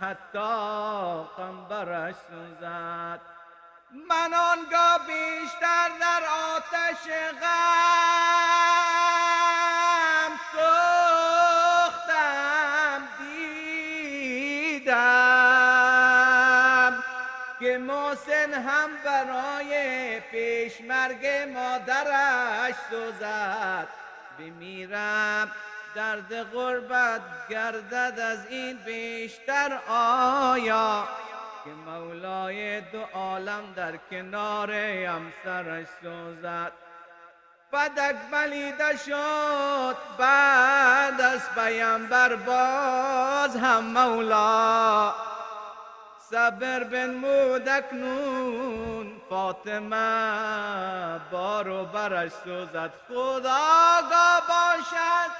حتی قنبرش سوزد. من آنگاه بیشتر در آتش غم سوختم، دیدم که محسن هم برای پیشمرگ مادرش سوزد. بمیرم درد غربت گردد از این بیشتر آیا، که مولای دو عالم در کنار همسرش سوزد. فدک بلیده شد بعد از پیامبر باز هم مولا، صبر بنمود اکنون فاطمه بار و برش سوزد. خدا آگاه باشد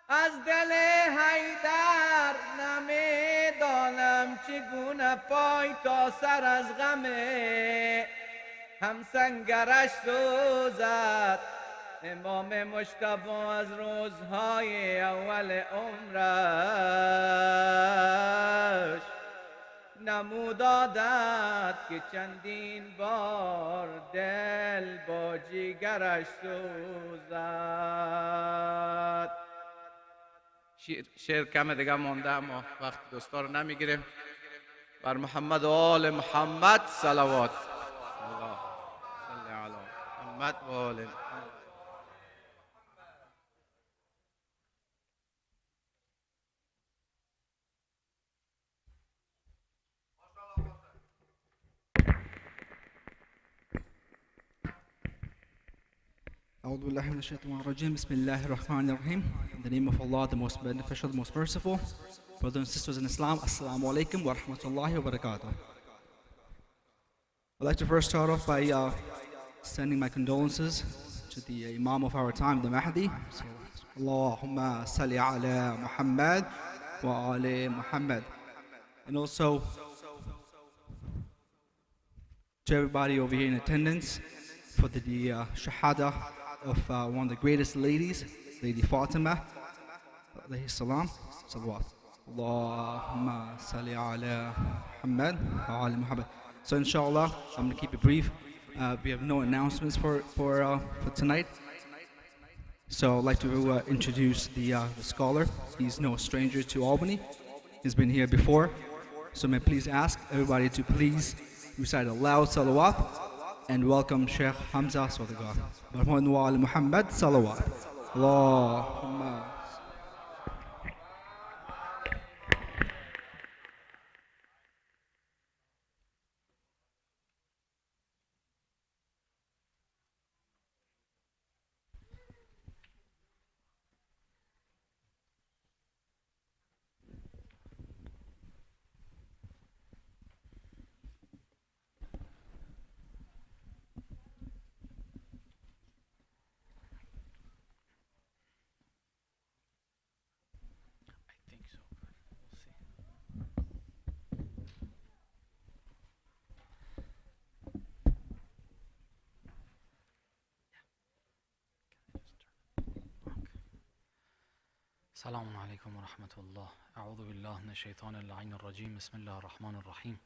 از دل حیدر، نمیدانم چگونه پای تا سر از غم همسنگرش سوزد. امام مجتبی از روزهای اول عمرش نمود داد که چندین بار دل با جیگرش سوزد. شعر کم دیگه مونده اما وقت دوستا رو نمیگیریم. بر محمد و آل محمد صلوات. الله صلی علی محمد و آل محمد. أعوذ بالله من الشيطان الرجيم. بسم الله الرحمن الرحيم. In the name of Allah, the most beneficial, the most merciful. Brothers and sisters in Islam, Assalamu alaikum wa rahmatullahi wa barakatuh. I'd like to first start off by sending my condolences to the Imam of our time, the Mahdi. So, Allahumma salli ala Muhammad wa ali Muhammad. And also to everybody over here in attendance for the Shahadah of one of the greatest ladies, Lady Fatemah, alayhi salam, salawat. Allahumma salli ala Muhammad wa ali Muhammad. So inshallah, I'm going to keep it brief. We have no announcements for tonight. So I'd like to introduce the scholar. He's no stranger to Albany. He's been here before. So may I please ask everybody to please recite a loud salawat and welcome Sheikh Hamza Sodagar. Muhammad wa ali Muhammad salawat. Allahumma. السلام عليكم ورحمة الله. أعوذ بالله من الشيطان اللعين الرجيم. بسم الله الرحمن الرحيم.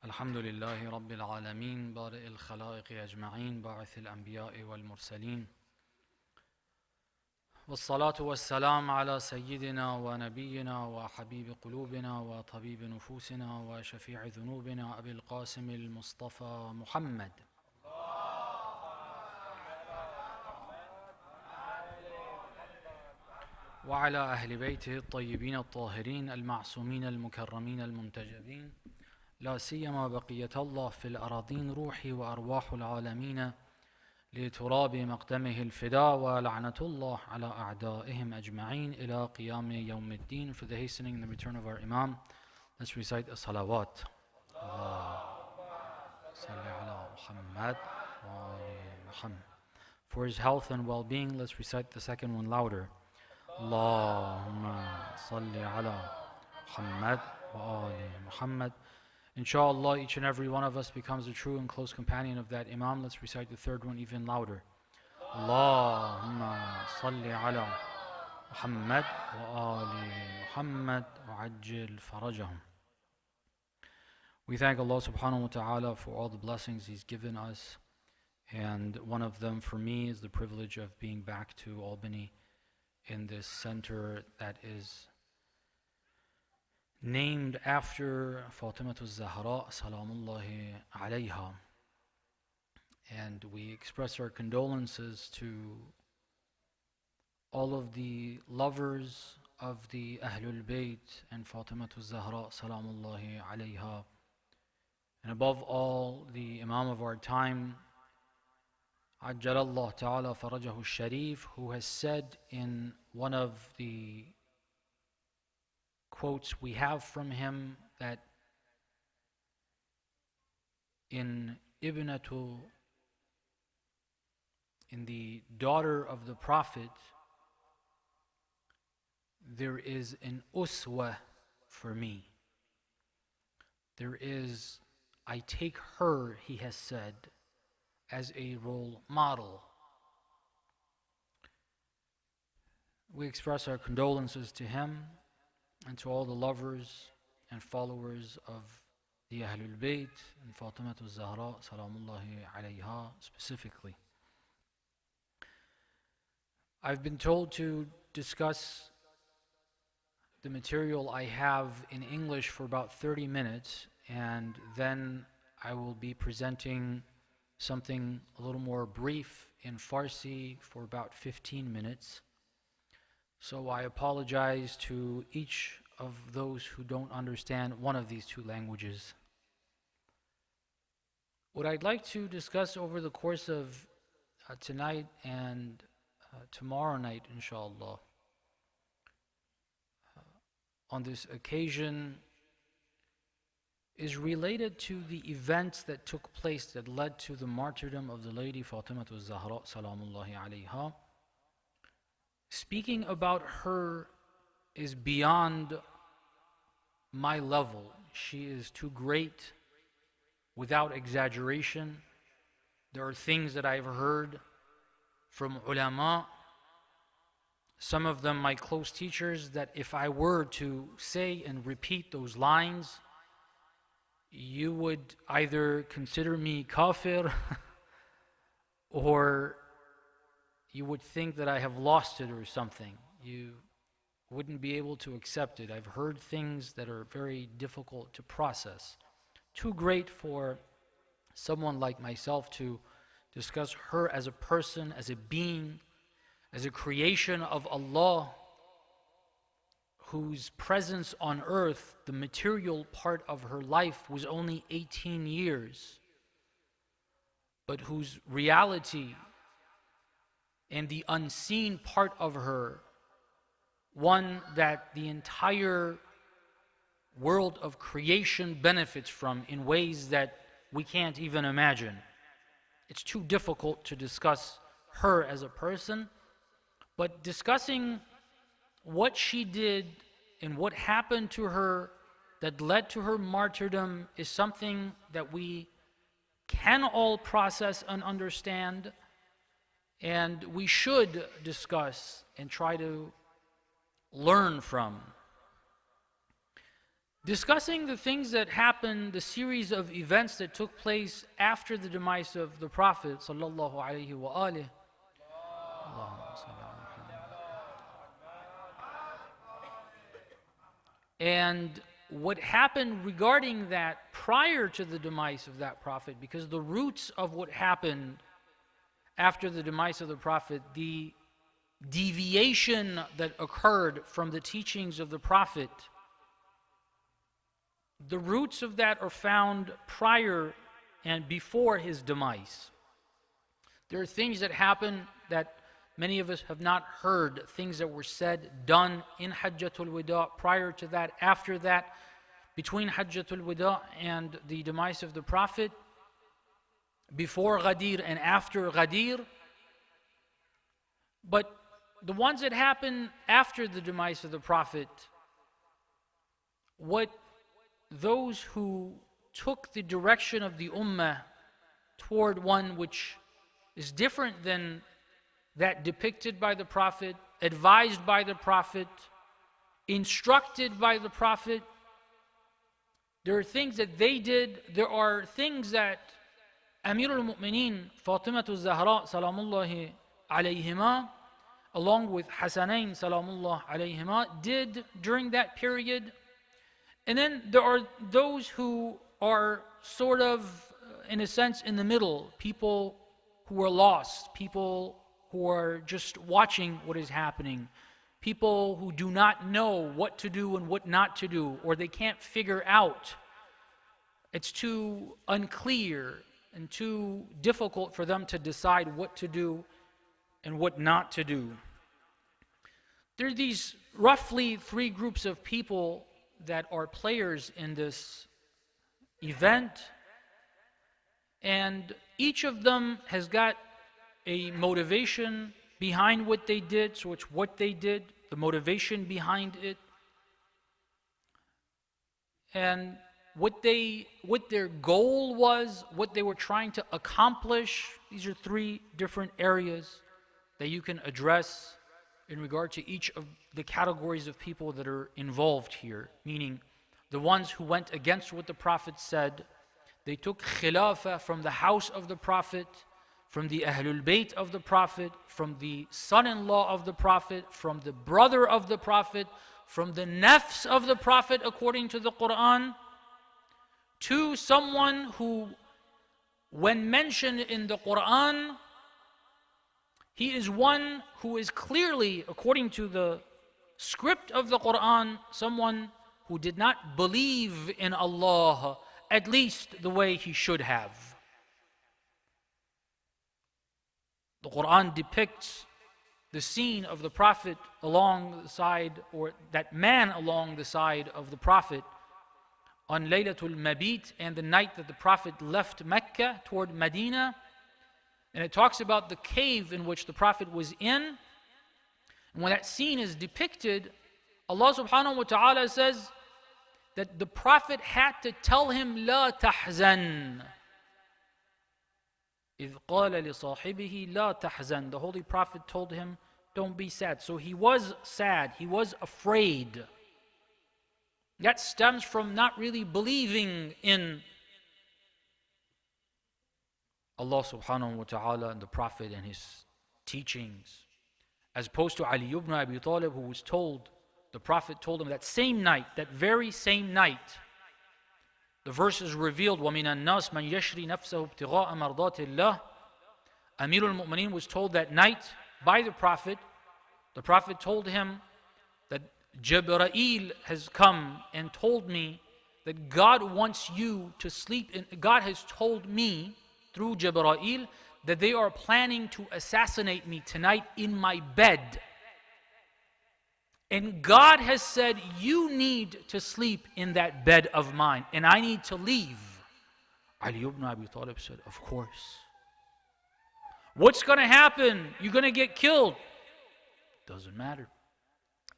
الحمد لله رب العالمين بارئ الخلائق أجمعين باعث الأنبياء والمرسلين، والصلاة والسلام على سيدنا ونبينا وحبيب قلوبنا وطبيب نفوسنا وشفيع ذنوبنا أبي القاسم المصطفى محمد وعلى أهل بيته الطيبين الطاهرين المعصومين المكرمين المنتجبين، لا سيما بقية الله في الأراضين، روحي وأرواح العالمين لتراب مقدمه الفداء، ولعنة الله على أعدائهم أجمعين إلى قيام يوم الدين. For the hastening and the return of our Imam, let's recite a salawat. For his health and well-being, let's recite the second one louder. Allahumma salli ala Muhammad wa ali Muhammad. Inshallah, each and every one of us becomes a true and close companion of that Imam. Let's recite the third one even louder. Allahumma salli ala محمد وآل محمد وعجل فرجهم. We thank Allah subhanahu wa ta'ala for all the blessings He's given us, and one of them for me is the privilege of being back to Albany in this center that is named after Fatemah Zahra salamullahi alayha. And we express our condolences to all of the lovers of the Ahlul Bayt and Fatemah Zahra salamullahi alayha, and above all the Imam of our time, Ajjalallahu ta'ala farajahu sharif, who has said in one of the quotes we have from him that in the daughter of the Prophet, there is an uswa for me. There is, I take her, he has said, as a role model. We express our condolences to him and to all the lovers and followers of the Ahlul Bayt and Fatemah Zahra salamullahi alayha specifically. I've been told to discuss the material I have in English for about 30 minutes, and then I will be presenting something a little more brief in Farsi for about 15 minutes. So I apologize to each of those who don't understand one of these two languages. What I'd like to discuss over the course of tonight and tomorrow night, inshallah, on this occasion is related to the events that took place that led to the martyrdom of the lady Fatemah Zahra salamullahi alayha. Speaking about her is beyond my level. She is too great, without exaggeration. There are things that I've heard from ulama, some of them my close teachers, that if I were to say and repeat those lines, you would either consider me kafir or you would think that I have lost it or something. You wouldn't be able to accept it. I've heard things that are very difficult to process. Too great for someone like myself to discuss her as a person, as a being, as a creation of Allah, whose presence on earth, the material part of her life, was only 18 years, but whose reality and the unseen part of her, one that the entire world of creation benefits from in ways that we can't even imagine. It's too difficult to discuss her as a person, but discussing what she did and what happened to her that led to her martyrdom is something that we can all process and understand, and we should discuss and try to learn from. Discussing the things that happened, the series of events that took place after the demise of the Prophet sallallahu alaihi wa alihi. And what happened regarding that prior to the demise of that Prophet, because the roots of what happened after the demise of the Prophet, the deviation that occurred from the teachings of the Prophet, the roots of that are found prior and before his demise. There are things that happen that many of us have not heard, things that were said, done in Hajjatul Wada, prior to that, after that, between Hajjatul Wada and the demise of the Prophet, before Ghadir and after Ghadir. But the ones that happened after the demise of the Prophet, what those who took the direction of the Ummah toward one which is different than that depicted by the Prophet, advised by the Prophet, instructed by the Prophet. There are things that they did. There are things that Amir al-Mu'mineen, Fatemah Zahra, salamullahi alayhima, along with Hasanain, salamullah alayhima, did during that period. And then there are those who are sort of, in a sense, in the middle. People who are lost. People who are just watching what is happening. People who do not know what to do and what not to do, or they can't figure out. It's too unclear and too difficult for them to decide what to do and what not to do. There are these roughly 3 groups of people that are players in this event, and each of them has got a motivation behind what they did. So it's what they did, the motivation behind it, and what their goal was, what they were trying to accomplish. These are 3 different areas that you can address in regard to each of the categories of people that are involved here, meaning the ones who went against what the Prophet said. They took khilafah from the house of the Prophet, from the Ahlul Bayt of the Prophet, from the son-in-law of the Prophet, from the brother of the Prophet, from the nafs of the Prophet according to the Quran, to someone who, when mentioned in the Quran, he is one who is clearly, according to the script of the Quran, someone who did not believe in Allah, at least the way he should have. The Quran depicts the scene of the Prophet along the side, or that man along the side of the Prophet on Laylatul Mabit, and the night that the Prophet left Mecca toward Medina. And it talks about the cave in which the Prophet was in. And when that scene is depicted, Allah subhanahu wa ta'ala says that the Prophet had to tell him, لا تحزن. إذ قال لصاحبه لا تحزن. The Holy Prophet told him, don't be sad. So he was sad, he was afraid. That stems from not really believing in Allah subhanahu wa ta'ala and the Prophet and his teachings. As opposed to Ali ibn Abi Talib, who was told, the Prophet told him that same night, that very same night, the verse is revealed, وَمِنَ النَّاسِ مَنْ يَشْرِي نَفْسَهُ ابْتِغَاءَ مَرْضَاتِ اللَّهِ. Amir al-Mu'mineen was told that night by the Prophet. The Prophet told him that Jibreel has come and told me that God wants you to sleep in. God has told me through Jibreel that they are planning to assassinate me tonight in my bed. And God has said, you need to sleep in that bed of mine, and I need to leave. Ali ibn Abi Talib said, of course. What's going to happen? You're going to get killed. Doesn't matter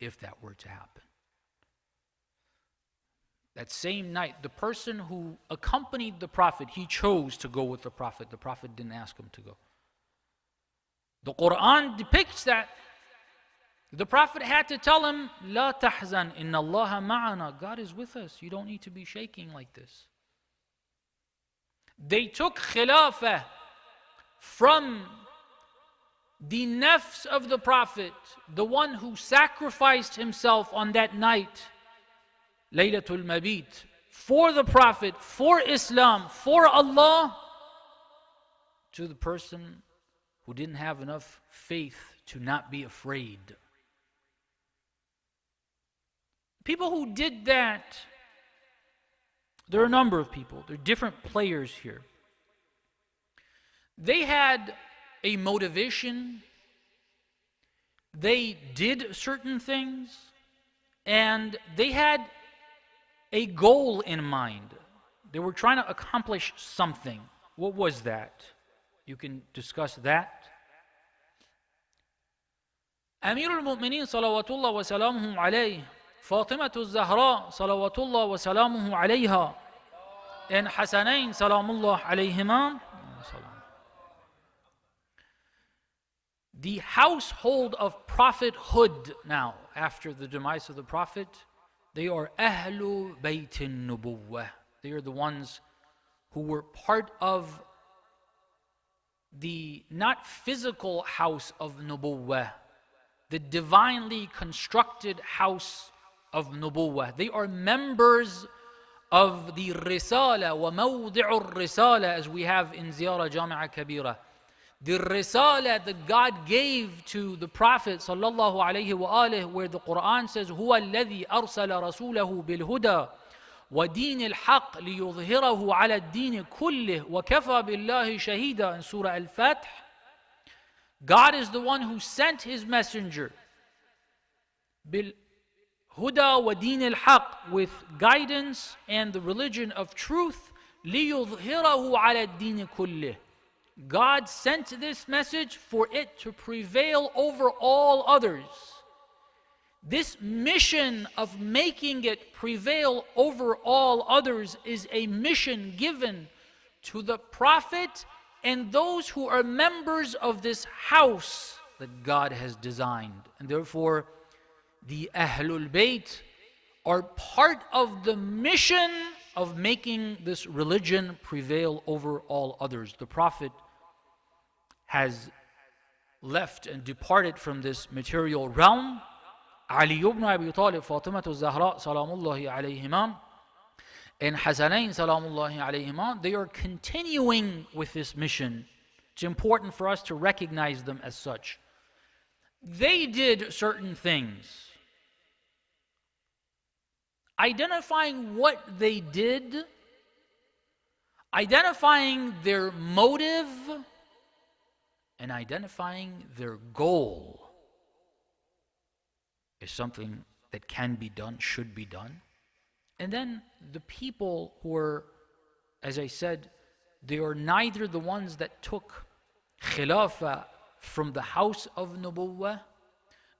if that were to happen. That same night, the person who accompanied the Prophet, he chose to go with the Prophet. The Prophet didn't ask him to go. The Quran depicts that. The Prophet had to tell him, لا تحزن إن الله معنا. God is with us. You don't need to be shaking like this. They took khilafah from the nafs of the Prophet, the one who sacrificed himself on that night, Laylatul Mabit, for the Prophet, for Islam, for Allah, to the person who didn't have enough faith to not be afraid. People who did that, there are a number of people. There are different players here. They had a motivation. They did certain things. And they had a goal in mind. They were trying to accomplish something. What was that? You can discuss that. Amir al-Mu'mineen salawatullah wa salamuhu alayhi, Fatemah Zahra salawatullah wa salamuhu alayha, and Hasanain salamullah alayhima, The household of prophethood now, after the demise of the Prophet, they are Ahlu Baytin Nubuwwah. They are the ones who were part of the not physical house of Nubuwwah, the divinely constructed house of Nubuwwah. They are members of the Risala wa Mawdi'ur Risala, as we have in Ziyara Jami'a Kabira. The Risala that God gave to the Prophet sallallahu alayhi wa alihi, where the Quran says, هُوَ الَّذِي أَرْسَلَ رَسُولَهُ بِالْهُدَى وَدِينِ الْحَقِّ لِيُظْهِرَهُ عَلَى الدِّينِ كُلِّهِ وَكَفَى بِاللَّهِ شَهِيدًا in Surah Al-Fath. God is the one who sent His messenger بِالْهُدَى وَدِينِ الْحَقِّ, with guidance and the religion of truth, لِيُظْهِرَهُ عَلَى الدِّينِ كُلِّهِ. God sent this message for it to prevail over all others. This mission of making it prevail over all others is a mission given to the Prophet and those who are members of this house that God has designed. And therefore, the Ahlul Bayt are part of the mission of making this religion prevail over all others. The Prophet has left and departed from this material realm. Ali ibn Abi Talib, Fatemah Zahra salamullahi alayhima, and Hasanain salamullahi alayhima, they are continuing with this mission. It's important for us to recognize them as such. They did certain things. Identifying what they did, identifying their motive, and identifying their goal is something that can be done, should be done. And then the people who are, as I said, they are neither the ones that took khilafah from the house of Nubuwwah,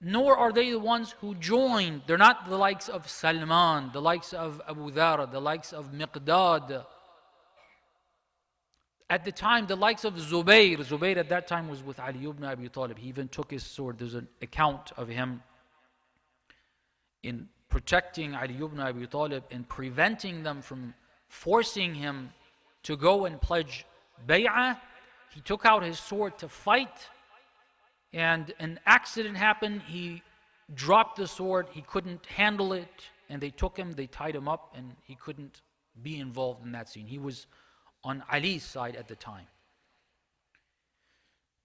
nor are they the ones who joined. They're not the likes of Salman, the likes of Abu Dhar, the likes of Miqdad. At the time, the likes of Zubayr. Zubayr at that time was with Ali ibn Abi Talib. He even took his sword. There's an account of him in protecting Ali ibn Abi Talib and preventing them from forcing him to go and pledge bay'ah. He took out his sword to fight, and an accident happened. He dropped the sword. He couldn't handle it, and they took him, they tied him up, and he couldn't be involved in that scene. He was on Ali's side at the time.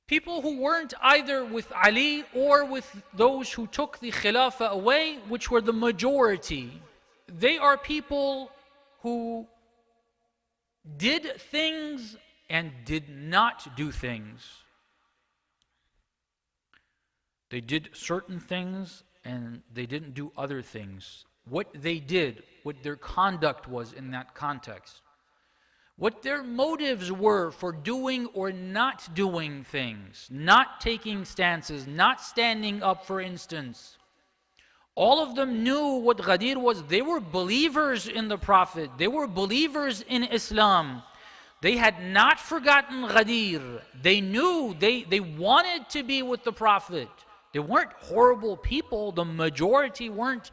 People who weren't either with Ali or with those who took the Khilafah away, which were the majority, they are people who did things and did not do things. They did certain things and they didn't do other things. What they did, what their conduct was in that context, what their motives were for doing or not doing things, not taking stances, not standing up, for instance. All of them knew what Ghadir was. They were believers in the Prophet. They were believers in Islam. They had not forgotten Ghadir. They knew, they wanted to be with the Prophet. They weren't horrible people. The majority weren't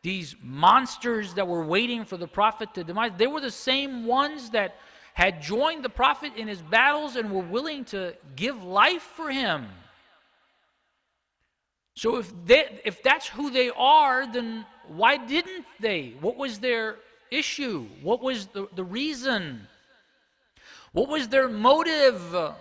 these monsters that were waiting for the Prophet to demise. They were the same ones that had joined the Prophet in his battles and were willing to give life for him. So if that's who they are, then why didn't they? What was their issue? What was the reason? What was their motive?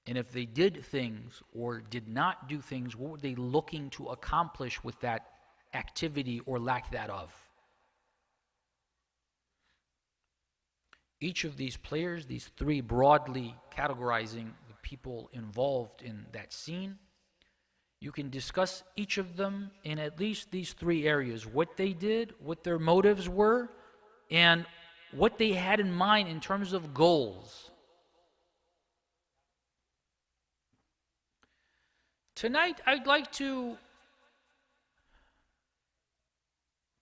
And if they did things or did not do things, what were they looking to accomplish with that activity or lack thereof? Each of these players, these three broadly categorizing the people involved in that scene, you can discuss each of them in at least these three areas: what they did, what their motives were, and what they had in mind in terms of goals. Tonight, I'd like to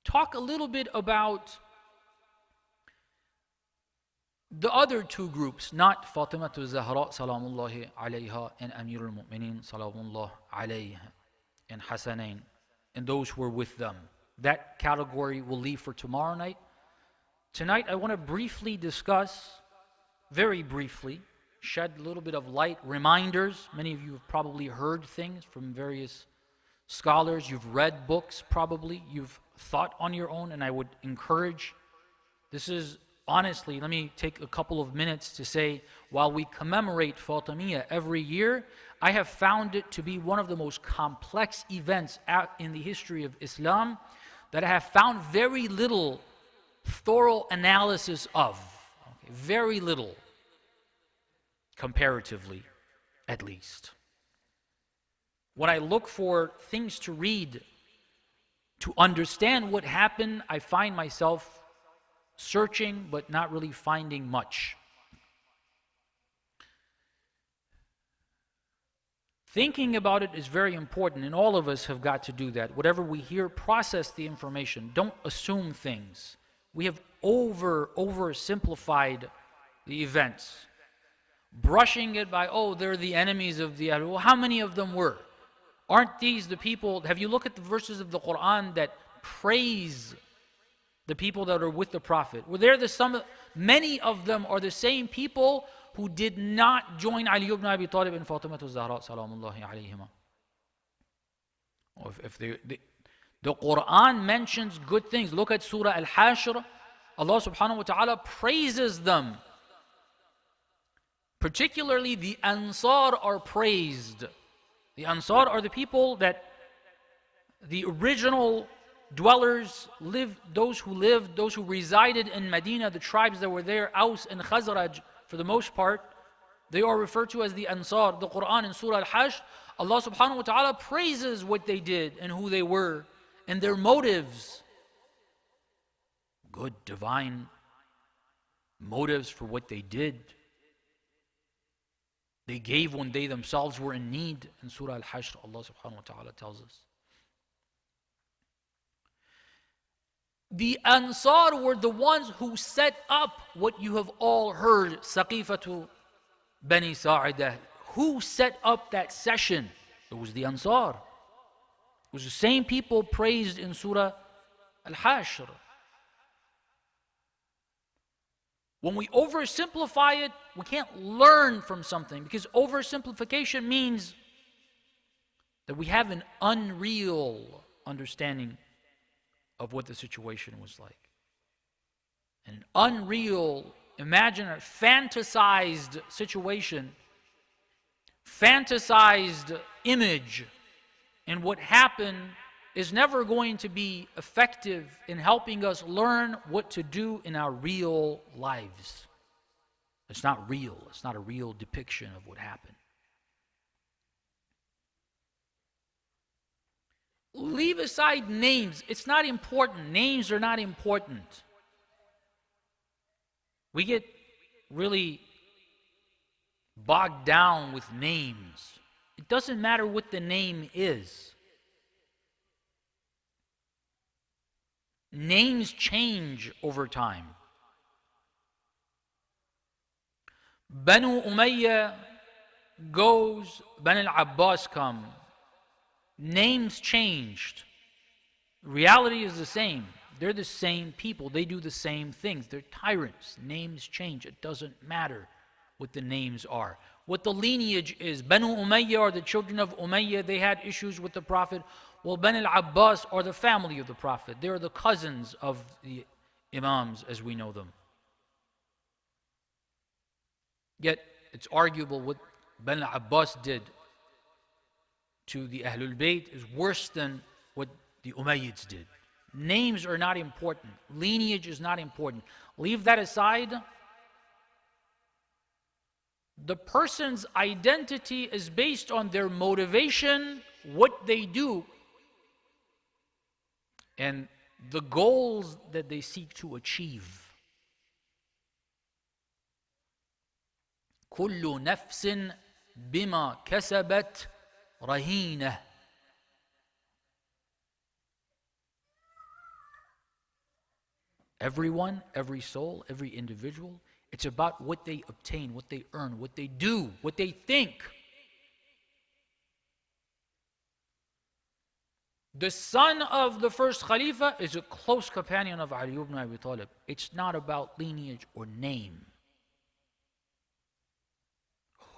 talk a little bit about The other two groups, not Fatemah to Zahra salamullahi alayha and Amir al-Mu'mineen salamullah alayha and Hasanain and those who were with them. That category we'll leave for tomorrow night. Tonight I want to briefly discuss, very briefly, shed a little bit of light, reminders. Many of you have probably heard things from various scholars. You've read books probably. You've thought on your own, and I would encourage, this is honestly, let me take a couple of minutes to say, while we commemorate Fatemiyya every year, I have found it to be one of the most complex events in the history of Islam that I have found very little thorough analysis of. Okay, very little, comparatively, at least. When I look for things to read, to understand what happened, I find myself searching but not really finding much. Thinking about it is very important, and all of us have got to do that. Whatever we hear, process the information. Don't assume things. We have oversimplified the events. Brushing it by, oh, they're the enemies of the Ahl. Well, how many of them were? Aren't these the people? Have you looked at the verses of the Quran that praise the people that are with the Prophet? Were there many of them are the same people who did not join Ali ibn Abi Talib and Fatemah Zahra salamullahi alayhima. The Quran mentions good things. Look at Surah Al-Hashr. Allah subhanahu wa ta'ala praises them. Particularly the Ansar are praised. The Ansar are the people that the original dwellers lived, those who resided in Medina, the tribes that were there, Aus and Khazraj, for the most part, they are referred to as the Ansar. The Quran in Surah Al-Hashr, Allah subhanahu wa ta'ala praises what they did and who they were and their motives. Good, divine motives for what they did. They gave when they themselves were in need. In Surah Al-Hashr, Allah subhanahu wa ta'ala tells us. The Ansar were the ones who set up what you have all heard, Saqifatu Bani Sa'idah. Who set up that session? It was the Ansar. It was the same people praised in Surah Al-Hashr. When we oversimplify it, we can't learn from something, because oversimplification means that we have an unreal understanding of what the situation was like. An unreal, imaginary, fantasized situation, fantasized image, and what happened is never going to be effective in helping us learn what to do in our real lives. It's not real. It's not a real depiction of what happened. Leave aside names. It's not important. Names are not important. We get really bogged down with names. It doesn't matter what the name is. Names change over time. Banu Umayyah goes, Banu al-Abbas come. Names changed. Reality is the same. They're the same people. They do the same things. They're tyrants. Names change. It doesn't matter what the names are. What the lineage is. Banu Umayyah are the children of Umayyah. They had issues with the Prophet. Well, Banu al-Abbas are the family of the Prophet. They are the cousins of the Imams as we know them. Yet, it's arguable what Banu al-Abbas did to the Ahlul Bayt is worse than what the Umayyads did. Names are not important. Lineage is not important. Leave that aside. The person's identity is based on their motivation, what they do, and the goals that they seek to achieve. كل نفس بما كسبت رهينة. Everyone, every soul, every individual, It's about what they obtain, what they earn, what they do, what they think. The son of the first Khalifa is a close companion of Ali ibn Abi Talib. It's not about lineage or name.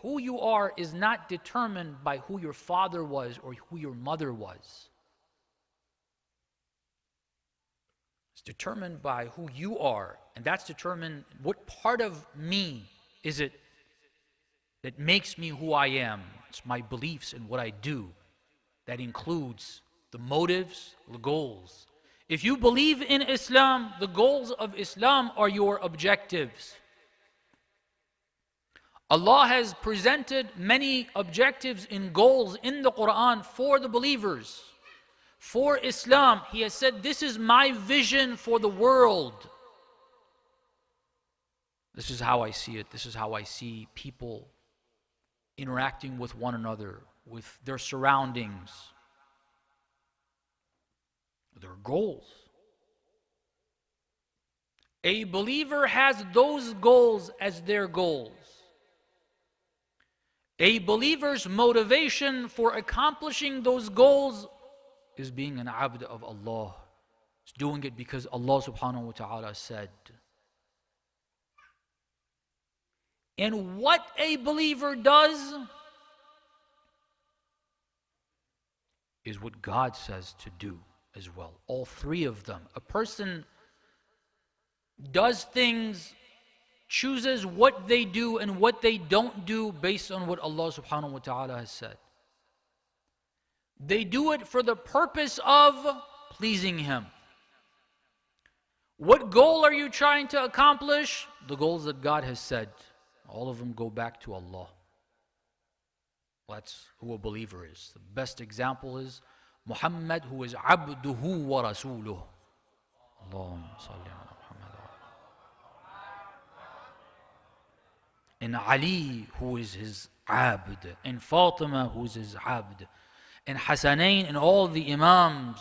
Who you are is not determined by who your father was or who your mother was. It's determined by who you are, and that's determined what part of me is it that makes me who I am. It's my beliefs and what I do. That includes the motives, the goals. If you believe in Islam, the goals of Islam are your objectives. Allah has presented many objectives and goals in the Quran for the believers. For Islam, He has said, this is my vision for the world. This is how I see it. This is how I see people interacting with one another, with their surroundings, their goals. A believer has those goals as their goals. A believer's motivation for accomplishing those goals is being an abd of Allah. It's doing it because Allah subhanahu wa ta'ala said. And what a believer does is what God says to do as well. All three of them. A person does things, chooses what they do and what they don't do based on what Allah subhanahu wa ta'ala has said. They do it for the purpose of pleasing Him. What goal are you trying to accomplish? The goals that God has said. All of them go back to Allah. That's who a believer is. The best example is Muhammad, who is abduhu wa rasuluh. Allahumma salli ala Muhammad. And Ali, who is his abd. And Fatemah, who is his abd. And Hasanain and all the Imams.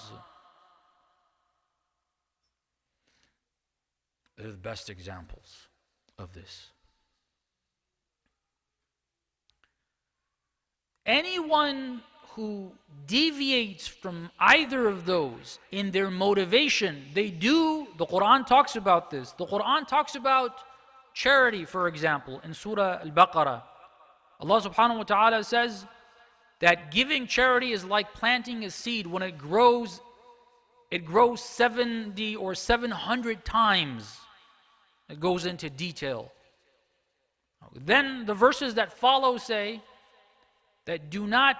They're the best examples of this. Anyone who deviates from either of those in their motivation, the Quran talks about this. The Quran talks about charity, for example, in Surah Al-Baqarah. Allah subhanahu wa ta'ala says that giving charity is like planting a seed. When it grows 70 or 700 times. It goes into detail. Then the verses that follow say that do not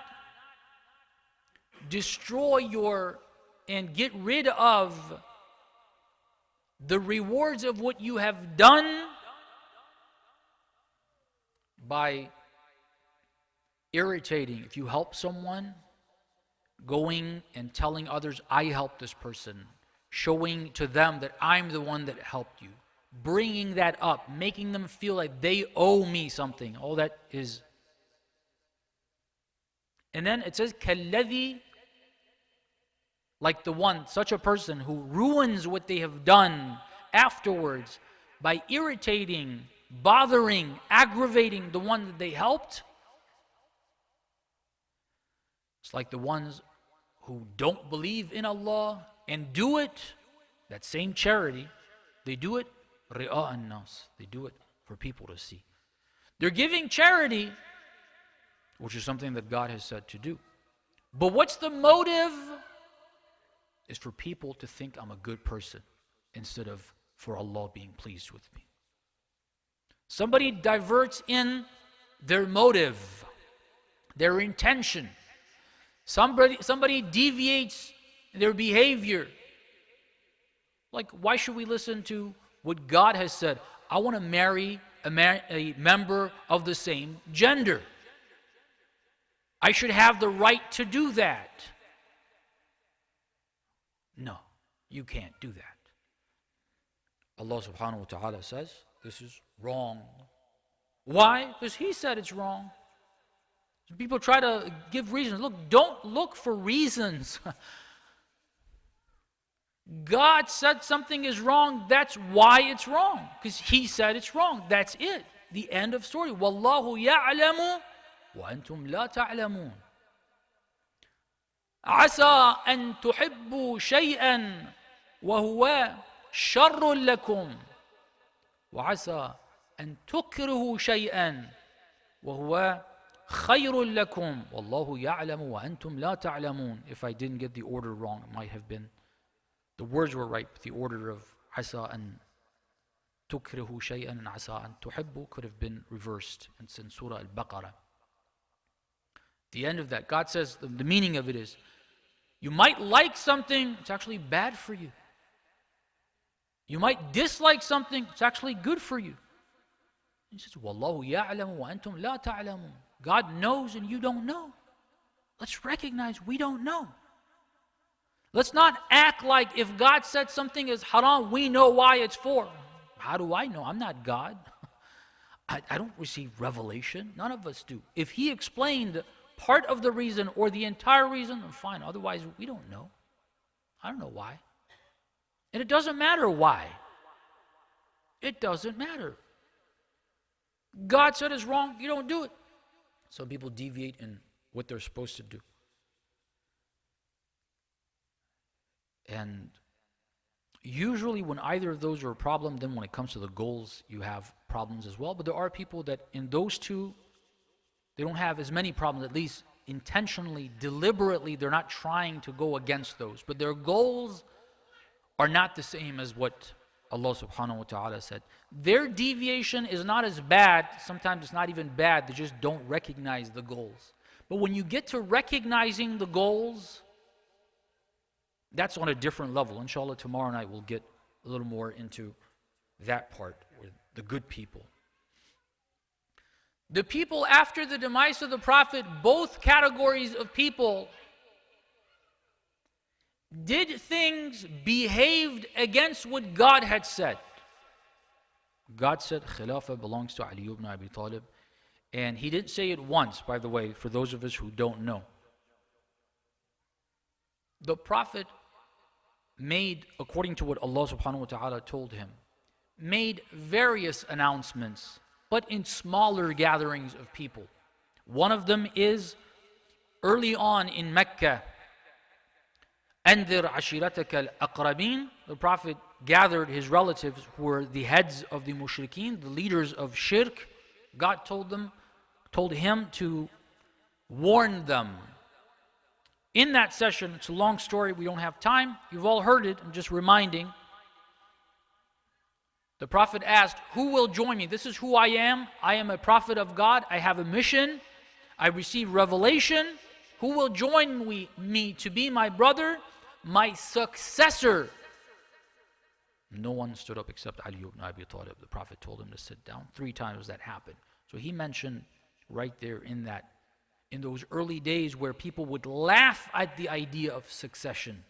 destroy and get rid of the rewards of what you have done by irritating. If you help someone, going and telling others, I helped this person, showing to them that I'm the one that helped you, bringing that up, making them feel like they owe me something. All that is. And then it says, كَالَّذِي, like the one, such a person who ruins what they have done afterwards by irritating, bothering, aggravating the one that they helped. It's like the ones who don't believe in Allah and do it, that same charity, they do it ri'a an-nas. They do it for people to see. They're giving charity, which is something that God has said to do. But what's the motive? Is for people to think I'm a good person instead of for Allah being pleased with me. Somebody diverts in their motive, their intention. Somebody deviates their behavior. Like, why should we listen to what God has said? I want to marry a member of the same gender. I should have the right to do that. No, you can't do that. Allah subhanahu wa ta'ala says this is wrong. Why? Because He said it's wrong. People try to give reasons. Look, don't look for reasons. God said something is wrong, that's why it's wrong. Because He said it's wrong. That's it. The end of story. وَاللَّهُ يَعْلَمُ وَأَنْتُمْ لَا تَعْلَمُونَ. عسى أن تحبوا شيئا وهو شر لكم وعسى أن تكرهوا شيئا وهو خير لكم والله يعلم وأنتم لا تعلمون. If I didn't get the order wrong, it might have been, the words were right, but the order of عسى أن تكرهوا شيئا and عسى أن تحبوا could have been reversed. It's in Surah Al-Baqarah. The end of that, God says, the meaning of it is, you might like something, it's actually bad for you. You might dislike something, it's actually good for you. He says, وَاللَّهُ يَعْلَمُ وَأَنْتُمْ لَا تَعْلَمُونَ. God knows and you don't know. Let's recognize we don't know. Let's not act like if God said something is haram, we know why it's for. How do I know? I'm not God. I don't receive revelation. None of us do. If He explained part of the reason or the entire reason, then fine. Otherwise, we don't know. I don't know why. And it doesn't matter why. It doesn't matter. God said it's wrong, you don't do it. Some people deviate in what they're supposed to do. And usually when either of those are a problem, then when it comes to the goals, you have problems as well. But there are people that in those two, they don't have as many problems, at least intentionally, deliberately, they're not trying to go against those. But their goals are not the same as what Allah subhanahu wa ta'ala said. Their deviation is not as bad, sometimes it's not even bad, they just don't recognize the goals. But when you get to recognizing the goals, that's on a different level. Inshallah, tomorrow night we'll get a little more into that part, with the good people. The people after the demise of the Prophet, both categories of people did things, behaved against what God had said. God said Khilafah belongs to Ali ibn Abi Talib. And He didn't say it once, by the way, for those of us who don't know. The Prophet made, according to what Allah subhanahu wa ta'ala told him, made various announcements, but in smaller gatherings of people. One of them is early on in Mecca, أَنذِرْ عَشِيرَتَكَ الْأَقْرَبِينَ. The Prophet gathered his relatives who were the heads of the mushrikeen, the leaders of shirk. God told him to warn them. In that session, it's a long story, we don't have time, you've all heard it, I'm just reminding. The Prophet asked, who will join me? This is who I am a prophet of God, I have a mission, I receive revelation. Who will join me to be my brother, my successor? No one stood up except Ali ibn Abi Talib. The Prophet told him to sit down. 3 times that happened. So he mentioned right there in those early days where people would laugh at the idea of succession.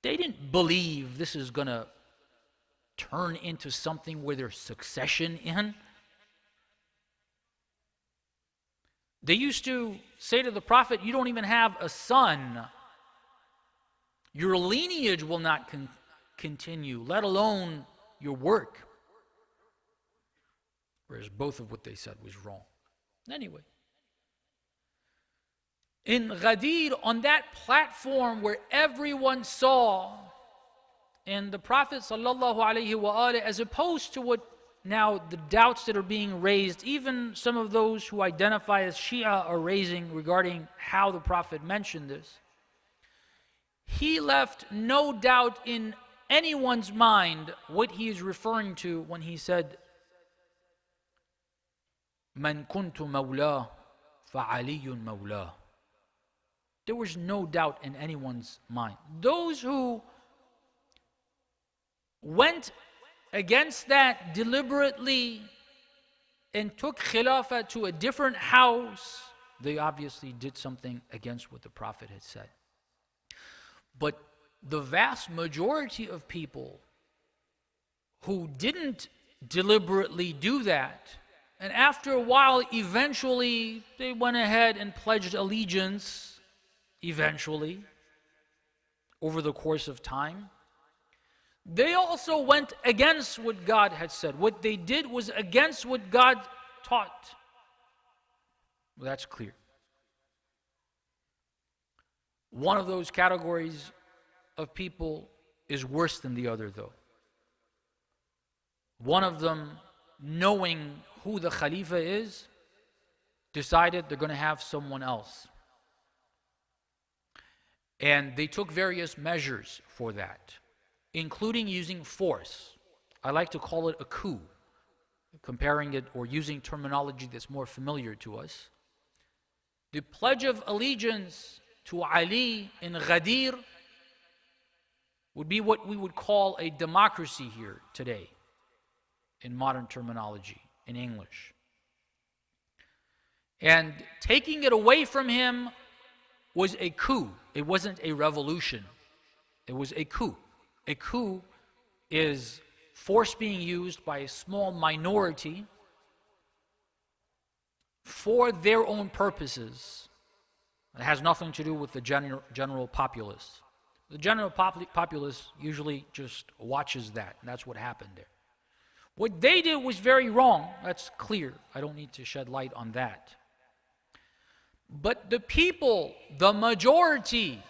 They didn't believe this is going to turn into something where there's succession in. They used to say to the Prophet, you don't even have a son. Your lineage will not continue, let alone your work. Whereas both of what they said was wrong. Anyway. In Ghadir, on that platform where everyone saw, and the Prophet sallallahu alaihi wasallam, as opposed to what now the doubts that are being raised, even some of those who identify as Shia are raising regarding how the Prophet mentioned this, he left no doubt in anyone's mind what he is referring to when he said, "Man kuntu mawla fa aliyun mawla." There was no doubt in anyone's mind. Those who went against that deliberately and took khilafah to a different house, they obviously did something against what the Prophet had said. But the vast majority of people who didn't deliberately do that, and after a while, eventually, they went ahead and pledged allegiance, eventually, over the course of time, they also went against what God had said. What they did was against what God taught. Well, that's clear. One of those categories of people is worse than the other, though. One of them, knowing who the Khalifa is, decided they're going to have someone else. And they took various measures for that, including using force. I like to call it a coup, comparing it or using terminology that's more familiar to us. The Pledge of Allegiance to Ali in Ghadir would be what we would call a democracy here today, in modern terminology, in English. And taking it away from him was a coup. It wasn't a revolution. It was a coup. A coup is force being used by a small minority for their own purposes. It has nothing to do with the general populace. The general populace usually just watches that, and that's what happened there. What they did was very wrong. That's clear. I don't need to shed light on that. But the people, the majority,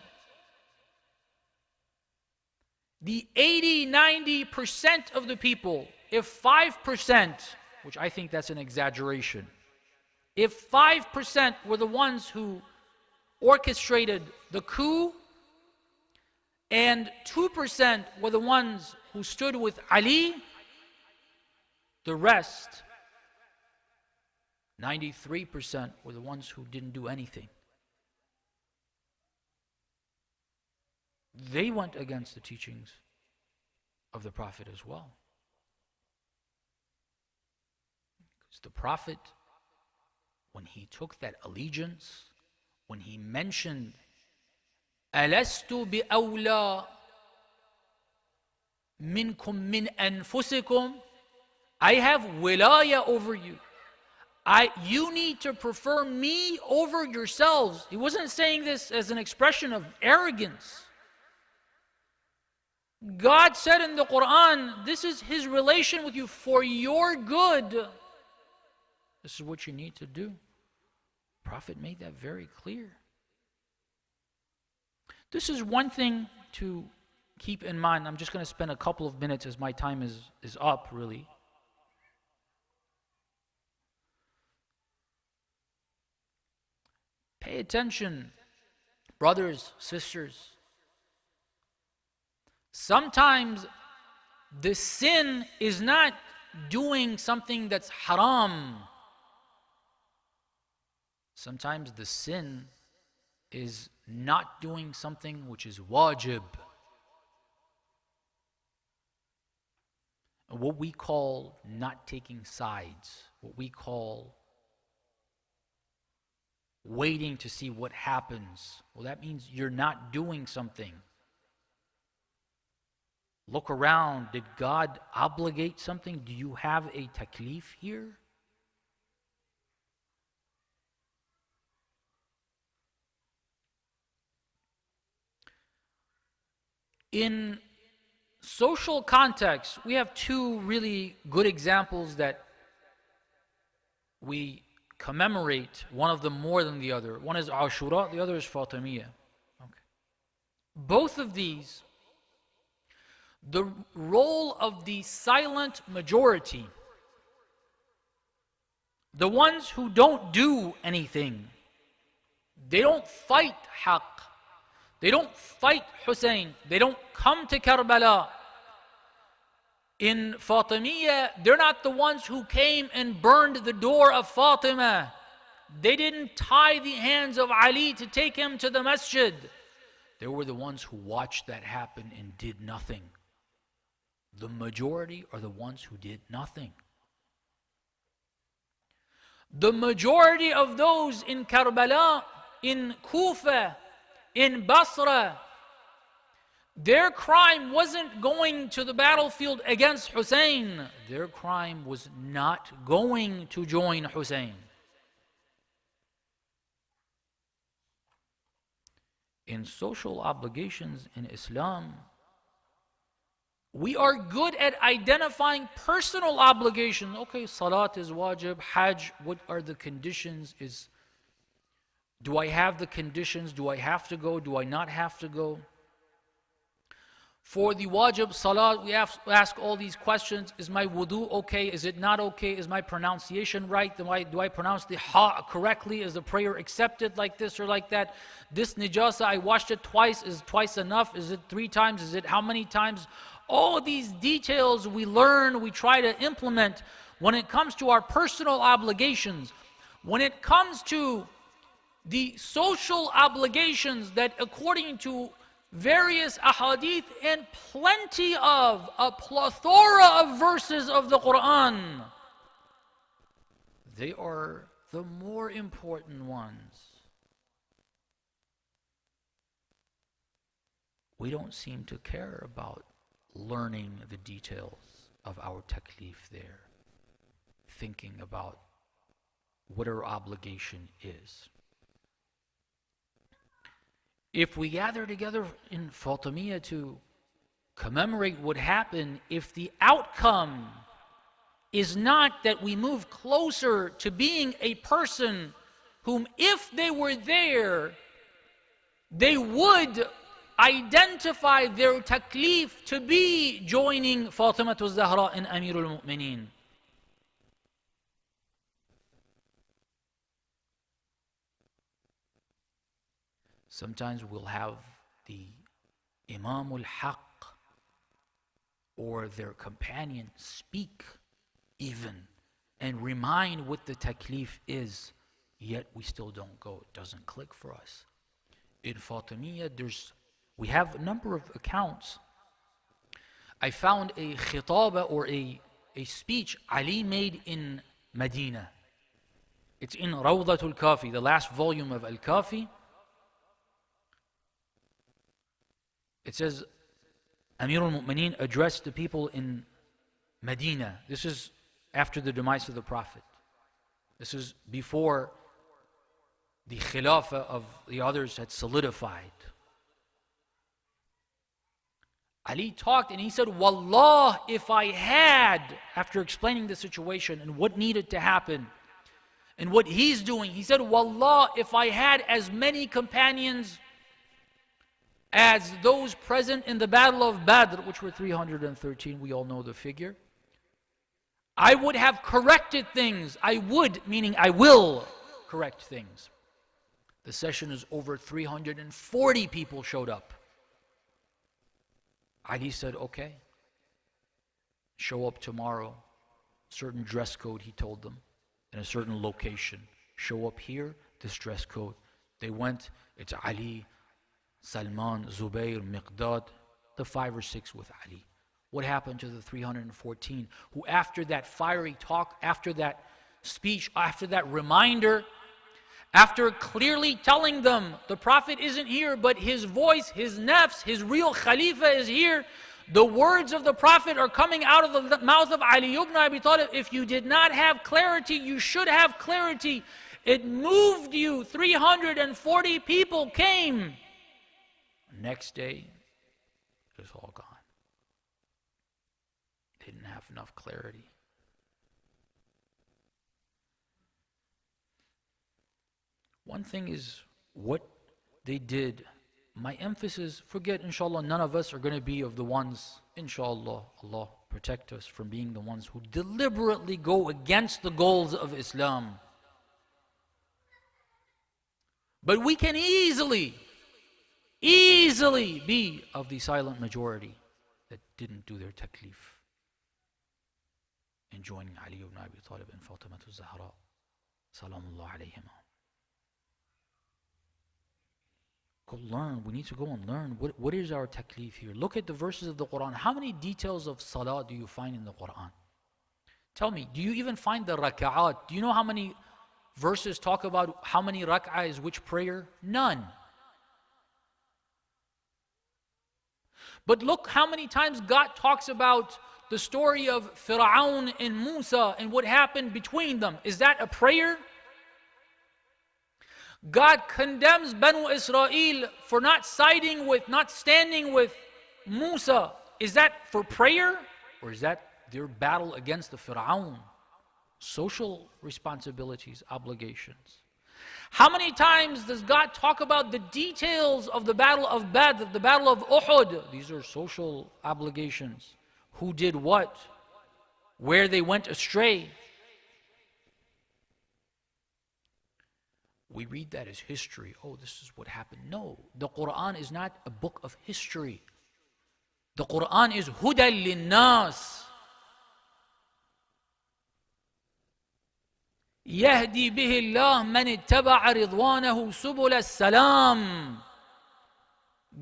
the 80-90% of the people, if 5%, which I think that's an exaggeration, if 5% were the ones who orchestrated the coup, and 2% were the ones who stood with Ali, the rest, 93%, were the ones who didn't do anything. They went against the teachings of the Prophet as well. Because the Prophet, when he took that allegiance, when he mentioned أَلَسْتُ بِأَوْلَى مِنْكُمْ مِنْ أَنفُسِكُمْ, I have wilaya over you. You need to prefer me over yourselves. He wasn't saying this as an expression of arrogance. God said in the Quran, this is His relation with you for your good. This is what you need to do. The Prophet made that very clear. This is one thing to keep in mind. I'm just going to spend a couple of minutes as my time is up, really. Pay attention, brothers, sisters. Sometimes the sin is not doing something that's haram. Sometimes the sin is not doing something which is wajib. What we call not taking sides, what we call waiting to see what happens. Well, that means you're not doing something. Look around. Did God obligate something? Do you have a taklif here? In social context, we have two really good examples that we commemorate, one of them more than the other. One is Ashura, the other is Fatemah. Okay. Both of these, the role of the silent majority, the ones who don't do anything, they don't fight haqq, they don't fight Hussein, they don't come to Karbala. In Fatemah, they're not the ones who came and burned the door of Fatemah. They didn't tie the hands of Ali to take him to the masjid. They were the ones who watched that happen and did nothing. The majority are the ones who did nothing. The majority of those in Karbala, in Kufa, in Basra, their crime wasn't going to the battlefield against Hussein. Their crime was not going to join Hussein. In social obligations in Islam, we are good at identifying personal obligations. Okay, salat is wajib, hajj, what are the conditions? Do I have the conditions? Do I have to go? Do I not have to go? For the wajib salat, we have to ask all these questions. Is my wudu okay? Is it not okay? Is my pronunciation right? Do I pronounce the ha correctly? Is the prayer accepted like this or like that? This nijasa, I washed it twice. Is twice enough? Is it 3 times? Is it how many times? All of these details we learn, we try to implement when it comes to our personal obligations. When it comes to the social obligations that according to various ahadith and plenty of, a plethora of verses of the Quran, they are the more important ones. We don't seem to care about learning the details of our taklif there, thinking about what our obligation is. If we gather together in Fatemah to commemorate what happened, if the outcome is not that we move closer to being a person whom, if they were there, they would identify their taklif to be joining Fatemah Zahra and Amirul Mu'mineen. Sometimes we'll have the Imam al-Haq or their companion speak even and remind what the taklif is, yet we still don't go. It doesn't click for us. In Fatemiyya, we have a number of accounts. I found a khitaba or a speech Ali made in Medina. It's in Rawdatul Kafi, the last volume of Al-Kafi. It says, Amirul Mu'mineen addressed the people in Medina. This is after the demise of the Prophet. This is before the Khilafah of the others had solidified. Ali talked and he said, Wallah, if I had, after explaining the situation and what needed to happen and what he's doing, he said, Wallah, if I had as many companions as those present in the Battle of Badr, which were 313, we all know the figure, I would have corrected things. I would, meaning I will correct things. The session is over. 340 people showed up. Ali said, okay, show up tomorrow. Certain dress code, he told them, in a certain location. Show up here, this dress code. They went, it's Ali, Salman, Zubayr, Miqdad, the 5 or 6 with Ali. What happened to the 314 who after that fiery talk, after that speech, after that reminder, after clearly telling them the Prophet isn't here, but his voice, his nafs, his real Khalifa is here, the words of the Prophet are coming out of the mouth of Ali ibn Abi Talib. If you did not have clarity, you should have clarity. It moved you. 340 people came. Next day, it was all gone. Didn't have enough clarity. One thing is what they did. My emphasis, forget, inshallah, none of us are going to be of the ones, inshallah, Allah protect us from being the ones who deliberately go against the goals of Islam. But we can easily be of the silent majority that didn't do their taklif in joining Ali ibn Abi Talib and Fatemah Zahra, salamullah alayhima. Go learn. We need to go and learn. What is our taklif here? Look at the verses of the Quran. How many details of salah do you find in the Quran? Tell me, do you even find the raka'at? Do you know how many verses talk about how many rak'ah is which prayer? None. But look how many times God talks about the story of Fir'aun and Musa and what happened between them. Is that a prayer? God condemns Banu Israel for not standing with Musa. Is that for prayer? Or is that their battle against the Fir'aun? Social responsibilities, obligations. How many times does God talk about the details of the battle of Badr, the battle of Uhud? These are social obligations. Who did what? Where they went astray. We read that as history. Oh, this is what happened. No, the Quran is not a book of history. The Quran is Huda lin-nas. يهدي به الله من اتبع رضوانه سبل السلام.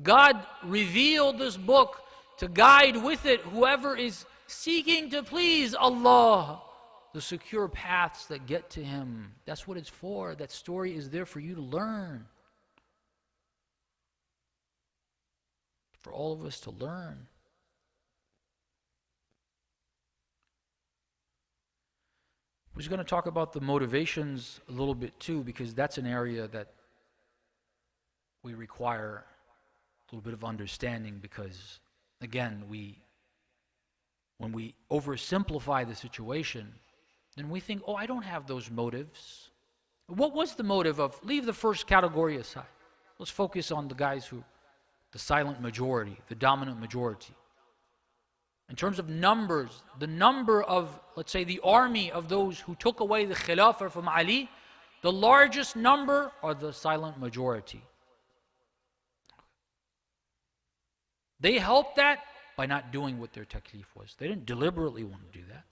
God revealed this book to guide with it whoever is seeking to please Allah, the secure paths that get to Him. That's what it's for. That story is there for you to learn. For all of us to learn. We're just going to talk about the motivations a little bit too, because that's an area that we require a little bit of understanding, because again, when we oversimplify the situation, then we think, oh, I don't have those motives. What was the motive of, leave the first category aside. Let's focus on the guys who, the silent majority, the dominant majority. In terms of numbers, the number of, let's say, the army of those who took away the Khilafah from Ali, the largest number are the silent majority. They helped that by not doing what their taklif was. They didn't deliberately want to do that.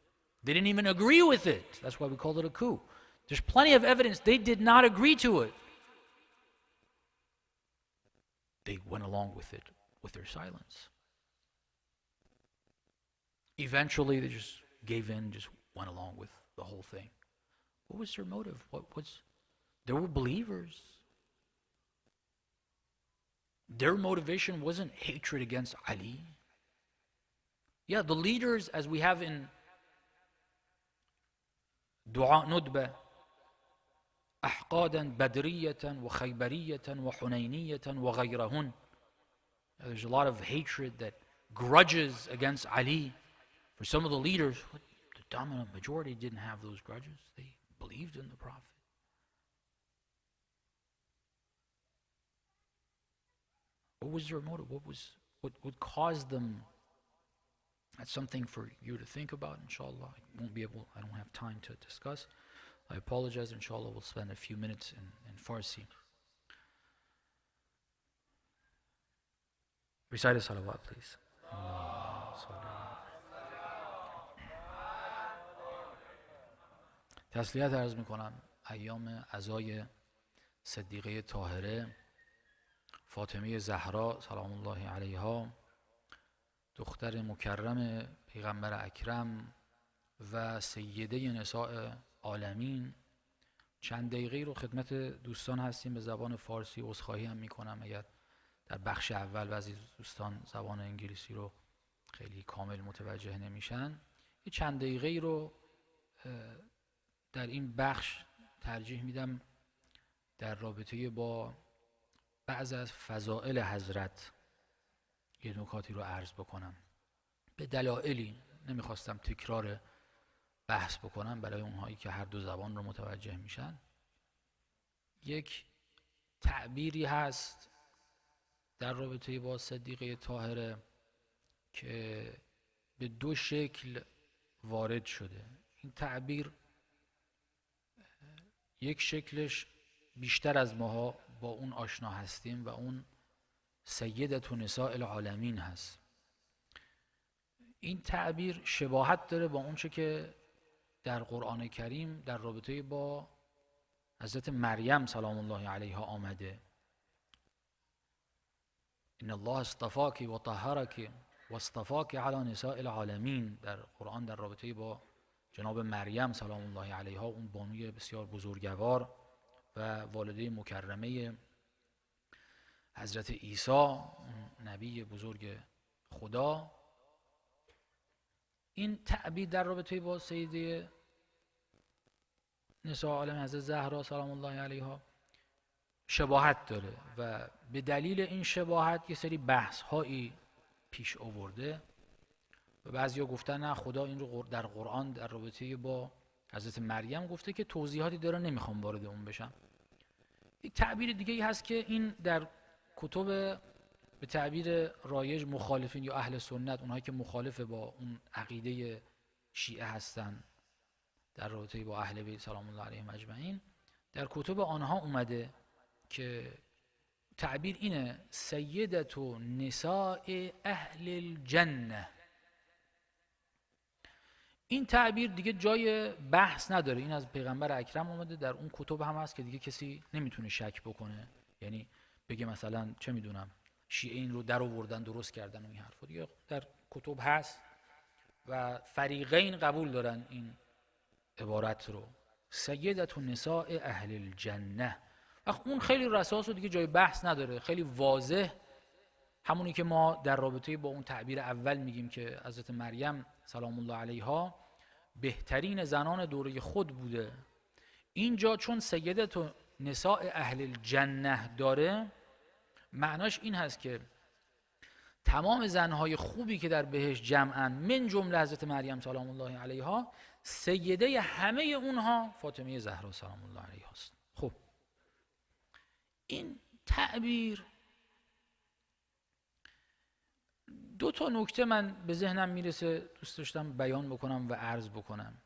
They didn't even agree with it. That's why we called it a coup. There's plenty of evidence they did not agree to it. They went along with it, with their silence. Eventually, they just gave in, just went along with the whole thing. What was their motive? They were believers. Their motivation wasn't hatred against Ali. Yeah, the leaders, as we have in Dua Nudba, أحقادا بدرية وخيبرية وحنينية وغيرهن. There's a lot of hatred, that grudges against Ali. For some of the leaders, the dominant majority didn't have those grudges. They believed in the Prophet. What was their motive? What caused them? That's something for you to think about, inshallah. I don't have time to discuss. I apologize, inshallah, we'll spend a few minutes in Farsi. Recite a salawat, please. تسلیت عرض میکنم ایام عزای صدیقه طاهره فاطمه زهرا سلام الله علیها، دختر مکرم پیغمبر اکرم و سیده نساء عالمین. چند دقیقه رو خدمت دوستان هستیم به زبان فارسی. عذرخواهی هم میکنم اگر در بخش اول بعضی دوستان زبان انگلیسی رو خیلی کامل متوجه نمیشن. یه چند دقیقه رو در این بخش ترجیح میدم در رابطه با بعض از فضائل حضرت یه نکاتی رو عرض بکنم. به دلایلی نمیخواستم تکرار بحث بکنم برای اونهایی که هر دو زبان رو متوجه میشن. یک تعبیری هست در رابطه با صدیقه طاهره که به دو شکل وارد شده. این تعبیر یک شکلش بیشتر از ماها با اون آشنا هستیم و اون سیدة نساء العالمین هست. این تعبیر شباهت داره با اونچه که در قرآن کریم در رابطه با حضرت مریم سلام الله علیها آمده. ان الله اصطفاک و طهرک و اصطفاک علی نساء العالمین. در قرآن در رابطه با جناب مریم سلام الله علیها، اون بانوی بسیار بزرگوار و والده مکرمه حضرت عیسی، نبی بزرگ خدا. این تعبیر در رابطه با سیده نساء عالم حضرت زهرا سلام الله علیها شباهت داره و به دلیل این شباهت یه سری بحث هایی پیش آورده و بعضیا گفتن نه خدا این رو در قرآن در رابطه با حضرت مریم گفته که توضیحاتی داره، نمیخوام وارد اون بشم. یک تعبیر دیگه ای هست که این در کتب به تعبیر رایج مخالفین یا اهل سنت، اونهایی که مخالف با اون عقیده شیعه هستن در رابطه با اهل بیت سلام الله علیهم اجمعین، در کتب آنها اومده که تعبیر اینه سیدت نساء اهل الجنه. این تعبیر دیگه جای بحث نداره، این از پیغمبر اکرم اومده، در اون کتب هم هست که دیگه کسی نمیتونه شک بکنه، یعنی بگه مثلا چه میدونم شیعه این رو در آوردن درست کردن و این حرفا، دیگه در کتب هست و فریقین قبول دارن این عبارت رو، سیدت نساء اهل الجنه. اون خیلی رساس و دیگه جای بحث نداره، خیلی واضح، همونی که ما در رابطه با اون تعبیر اول میگیم که حضرت مریم سلام الله علیها بهترین زنان دوره خود بوده، اینجا چون سیدت نساء اهل الجنه داره، معناش این هست که تمام زنهای خوبی که در بهشت جمعن من جمله حضرت مریم سلام الله علیها، سیده همه اونها فاطمه زهرا سلام الله علیها است. خب این تعبیر دو تا نکته من به ذهنم میرسه دوست داشتم بیان بکنم و عرض بکنم.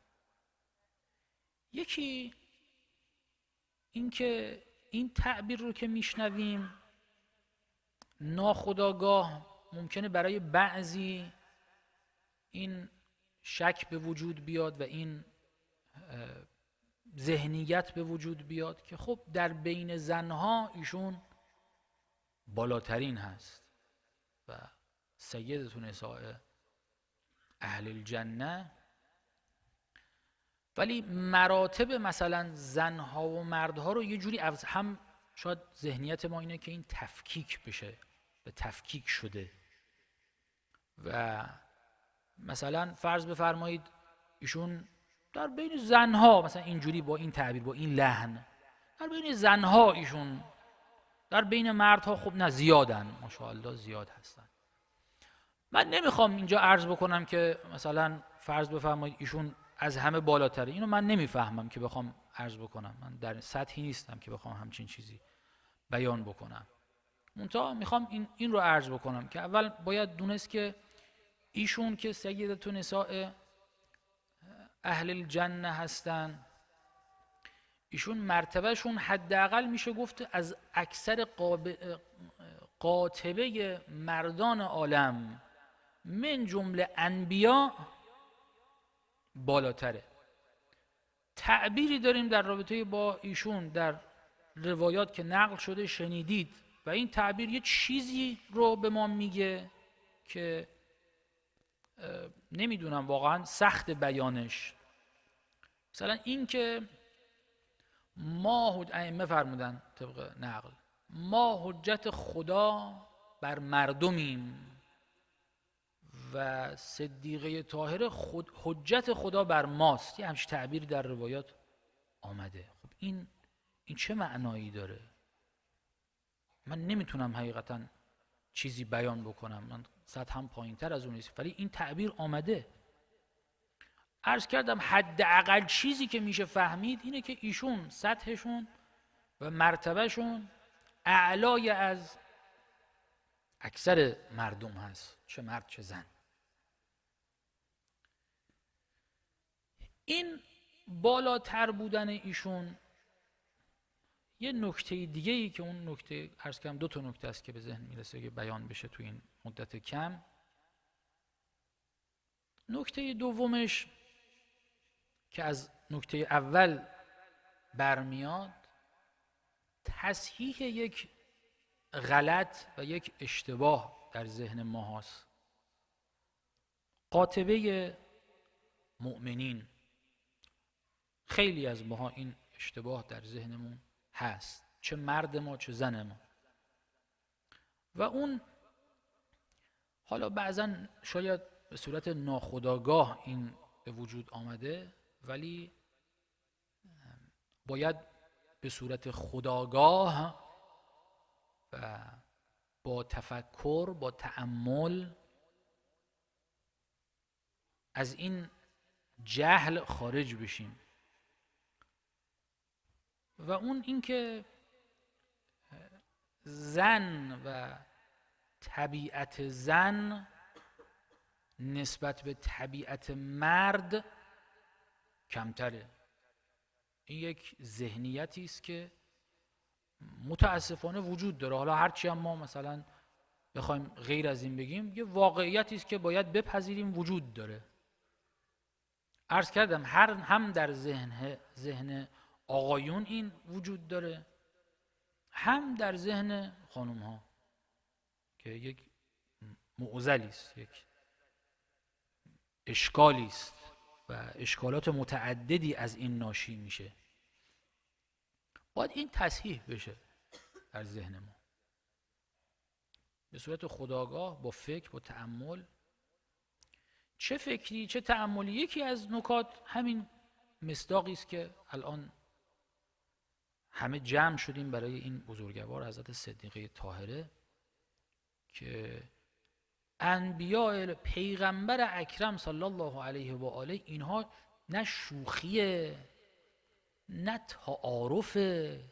یکی این که این تعبیر رو که میشنویم ناخودآگاه ممکنه برای بعضی این شک به وجود بیاد و این ذهنیت به وجود بیاد که خب در بین زنها ایشون بالاترین هست و سیدت نساء اهل الجنه، ولی مراتب مثلا زنها و مردها رو یه جوری هم شاید ذهنیت ما اینه که این تفکیک بشه و تفکیک شده و مثلا فرض بفرمایید ایشون در بین زنها مثلا اینجوری با این تعبیر با این لحن در بین زنها ایشون، در بین مردها خب نه زیادن ماشاءالله زیاد هستن. من نمیخوام اینجا عرض بکنم که مثلا فرض بفرمایید ایشون از همه بالاتره، اینو من نمیفهمم که بخوام عرض بکنم، من در سطحی نیستم که بخوام همچین چیزی بیان بکنم. منتها میخوام این رو عرض بکنم که اول باید دونست که ایشون که سیدت نساء اهل الجنه هستن، ایشون مرتبهشون حداقل میشه گفت از اکثر قاطبه مردان عالم من جمله انبیا بالاتره. تعبیری داریم در رابطه با ایشون در روایات که نقل شده شنیدید و این تعبیر یه چیزی رو به ما میگه که نمیدونم واقعا سخت بیانش. مثلا این که ما ائمه فرمودن طبق نقل ما حجت خدا بر مردمیم و صدیقه طاهره حجت خدا بر ماست، یه همچین تعبیری در روایات آمده. خب این چه معنایی داره؟ من نمیتونم حقیقتا چیزی بیان بکنم، من سطحم پایین تر از اون نیست، ولی این تعبیر آمده. عرض کردم حداقل چیزی که میشه فهمید اینه که ایشون سطحشون و مرتبهشون اعلای از اکثر مردم هست، چه مرد چه زن. این بالاتر بودن ایشون یه نکته دیگه ای که اون نکته عرض کردم دو تا نکته است که به ذهن میرسه که بیان بشه تو این مدت کم. نکته دومش که از نکته اول برمیاد تصحیح یک غلط و یک اشتباه در ذهن ما هست. قاطبه مؤمنین خیلی از ماها این اشتباه در ذهنمون هست، چه مرد ما چه زن ما، و اون حالا بعضا شاید به صورت ناخودآگاه این به وجود آمده، ولی باید به صورت خودآگاه و با تفکر، با تأمل از این جهل خارج بشیم. و اون اینکه زن و طبیعت زن نسبت به طبیعت مرد کمتره. این یک ذهنیتی است که متاسفانه وجود داره. حالا هرچی هم ما مثلا بخوایم غیر از این بگیم، یه واقعیتی است که باید بپذیریم وجود داره. عرض کردم هم در ذهن آقایون این وجود داره، هم در ذهن خانم ها که یک معضلی است، یک اشکالی است و اشکالات متعددی از این ناشی میشه. باید این تصحیح بشه در ذهن ما به صورت خودآگاه، با فکر، با تأمل. چه فکری چه تأملی. یکی از نکات همین مصداقی است که الان همه جمع شدیم برای این بزرگوار حضرت صدیقه طاهره که انبیاء پیغمبر اکرم صلی الله علیه و آله اینها نه شوخیه، نه تعارفه،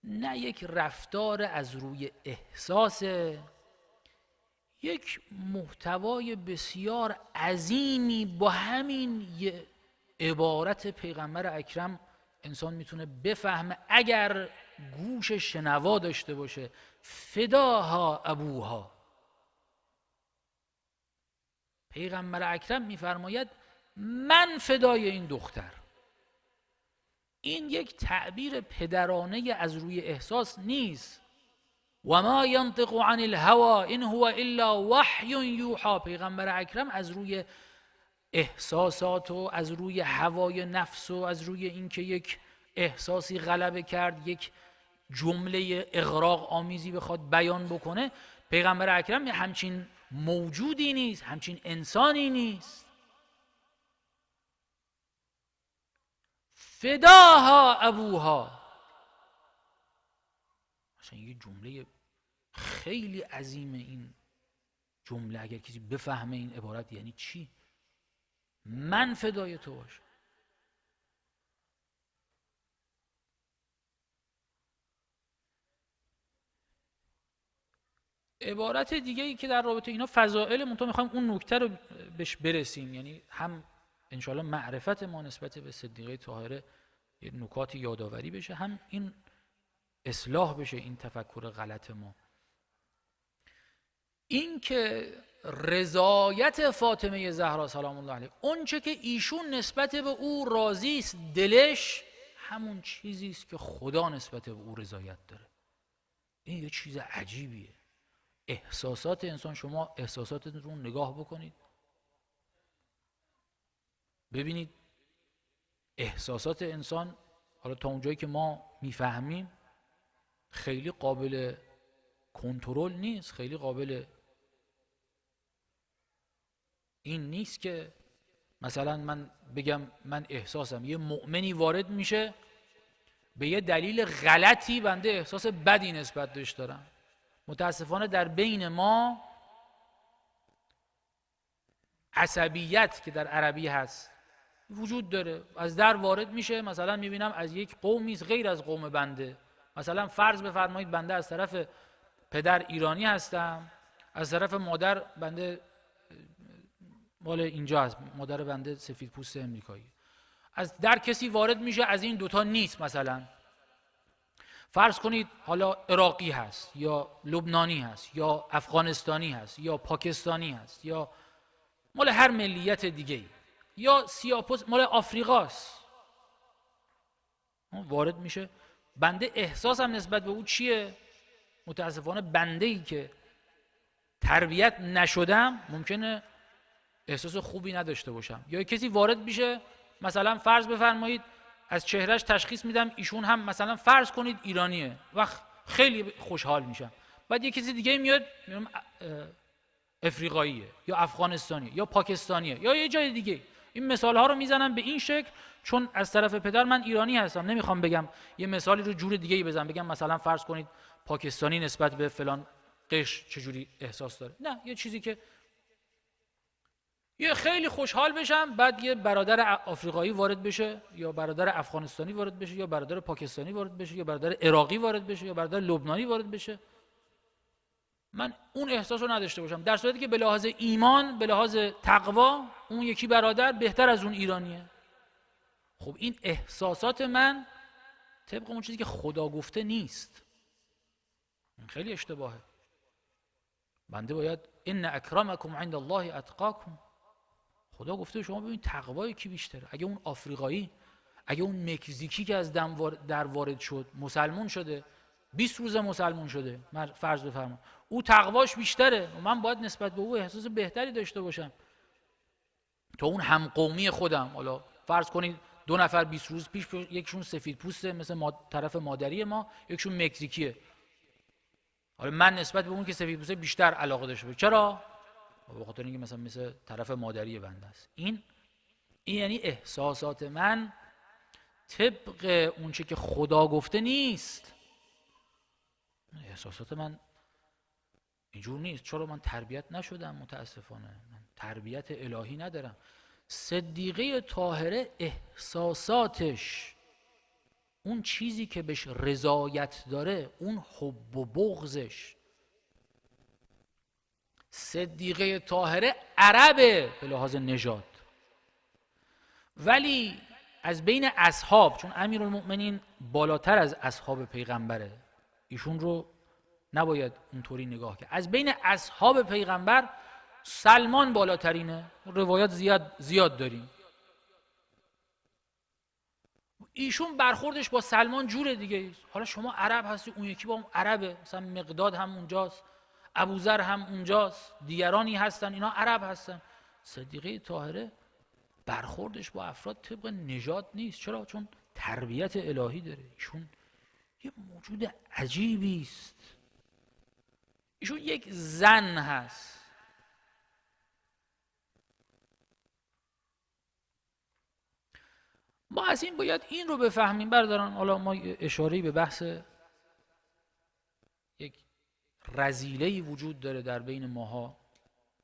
نه یک رفتار از روی احساسه، یک محتوای بسیار عظیمی با همین یه عبارت پیغمبر اکرم انسان میتونه بفهمه اگر گوش شنوا داشته باشه. فداها ابوها. پیغمبر اکرم میفرماید من فدای این دختر. این یک تعبیر پدرانه از روی احساس نیست. و ما ینطق عن الهوى ان هو الا وحی یوحی. پیغمبر اکرم از روی احساسات و از روی هوای نفس و از روی اینکه یک احساسی غلبه کرد، یک جمله اغراق آمیزی بخواد بیان بکنه، پیغمبر اکرم همچین موجودی نیست، همچین انسانی نیست. فداها ابوها. مثلا یه جمله خیلی عظیمه. این جمله اگر کسی بفهمه این عبارت یعنی چی، من فدای تو باشم. عبارت دیگه ای که در رابطه اینا فضائل، منتها میخوایم اون نکته رو بهش برسیم، یعنی هم انشاءالله معرفت ما نسبت به صدیقه طاهره یه نکاتی یادآوری بشه، هم این اصلاح بشه این تفکر غلط ما. این که رضایت فاطمه زهرا سلام الله علیها، اون چه که ایشون نسبت به او راضی است دلش، همون چیزی است که خدا نسبت به او رضایت داره. این یه چیز عجیبیه. احساسات انسان، شما احساساتتون رو نگاه بکنید ببینید احساسات انسان، حالا تا اونجایی که ما میفهمیم، خیلی قابل کنترل نیست، خیلی قابل این نیست که مثلا من بگم من احساسم. یه مؤمنی وارد میشه به یه دلیل غلطی بنده احساس بدی نسبت بهش دارم. متاسفانه در بین ما عصبیت که در عربی هست وجود داره. از در وارد میشه، مثلا میبینم از یک قومی غیر از قوم بنده، مثلا فرض بفرمایید بنده از طرف پدر ایرانی هستم، از طرف مادر بنده مال اینجا هست، مادر بنده سفید پوست امریکایی. از در کسی وارد میشه از این دوتا نیست. مثلا فرض کنید حالا عراقی هست یا لبنانی هست یا افغانستانی هست یا پاکستانی هست یا مال هر ملیت دیگه، یا سیاه‌پوست مال آفریقاست، وارد میشه. بنده احساسم نسبت به او چیه؟ متاسفانه بنده ای که تربیت نشدم ممکنه احساس خوبی نداشته باشم. یا کسی وارد میشه، مثلا فرض بفرمایید از چهرهش تشخیص میدم ایشون هم مثلا فرض کنید ایرانیه، وقت خیلی خوشحال میشم. بعد یه کسی دیگه میاد میگم افریقاییه یا افغانستانیه یا پاکستانیه یا یه جای دیگه، این مثال ها رو میزنم به این شکل چون از طرف پدر من ایرانی هستم، نمیخوام بگم یه مثالی رو جور دیگه ای بزنم، بگم مثلا فرض کنید پاکستانی نسبت به فلان قشر چجوری احساس داره. نه، یه چیزی که یه خیلی خوشحال بشم بعد یه برادر آفریقایی وارد بشه یا برادر افغانستانی وارد بشه یا برادر پاکستانی وارد بشه یا برادر عراقی وارد بشه یا برادر لبنانی وارد بشه، من اون احساس رو نداشته باشم، در صورتی که به لحاظ ایمان، به لحاظ تقوا اون یکی برادر بهتر از اون ایرانیه. خب این احساسات من طبق اون چیزی که خدا گفته نیست، این خیلی اشتباهه. بنده باید ان اکرمکم عند الله اتقاکم، خدا گفته شما ببین تقوای کی بیشتره. اگه اون آفریقایی، اگه اون مکزیکی که از در وارد شد مسلمون شده، 20 روز مسلمون شده، فرض بفرما او تقواش بیشتره و من باید نسبت به او احساس بهتری داشته باشم تا اون همقومی خودم. حالا فرض کنید 2 نفر 20 روز پیش یکشون سفید پوسته مثل طرف مادری ما، یکشون مکزیکیه، حالا من نسبت به اون که سفید پوسته بیشتر علاقه داشته باشم. چرا؟ به خاطر اینکه مثل طرف مادری بنده است. این یعنی احساسات من طبق اون چه که خدا گفته نیست. احساسات من اینجور نیست. چرا؟ من تربیت نشدم، متاسفانه من تربیت الهی ندارم. صدیقه طاهره احساساتش، اون چیزی که بهش رضایت داره، اون حب و بغضش. صدیقه طاهره عربه به لحاظ نژاد، ولی از بین اصحاب، چون امیرالمؤمنین بالاتر از اصحاب پیغمبره، ایشون رو نباید اونطوری نگاه کرد. از بین اصحاب پیغمبر سلمان بالاترینه، روایات زیاد داریم. ایشون برخوردش با سلمان جوره دیگه. حالا شما عرب هستی، اون یکی با اون عربه، مثلا مقداد هم اونجاست، ابوذر هم اونجاست، دیگرانی هستن اینا عرب هستن. صدیقه طاهره برخوردش با افراد طبق نژاد نیست. چرا؟ چون تربیت الهی داره. ایشون یه موجود عجیبی است، ایشون یک زن هست. ما از این باید این رو بفهمیم برادران. حالا ما اشاره‌ای به بحث یک رذیله‌ای وجود داره در بین ماها،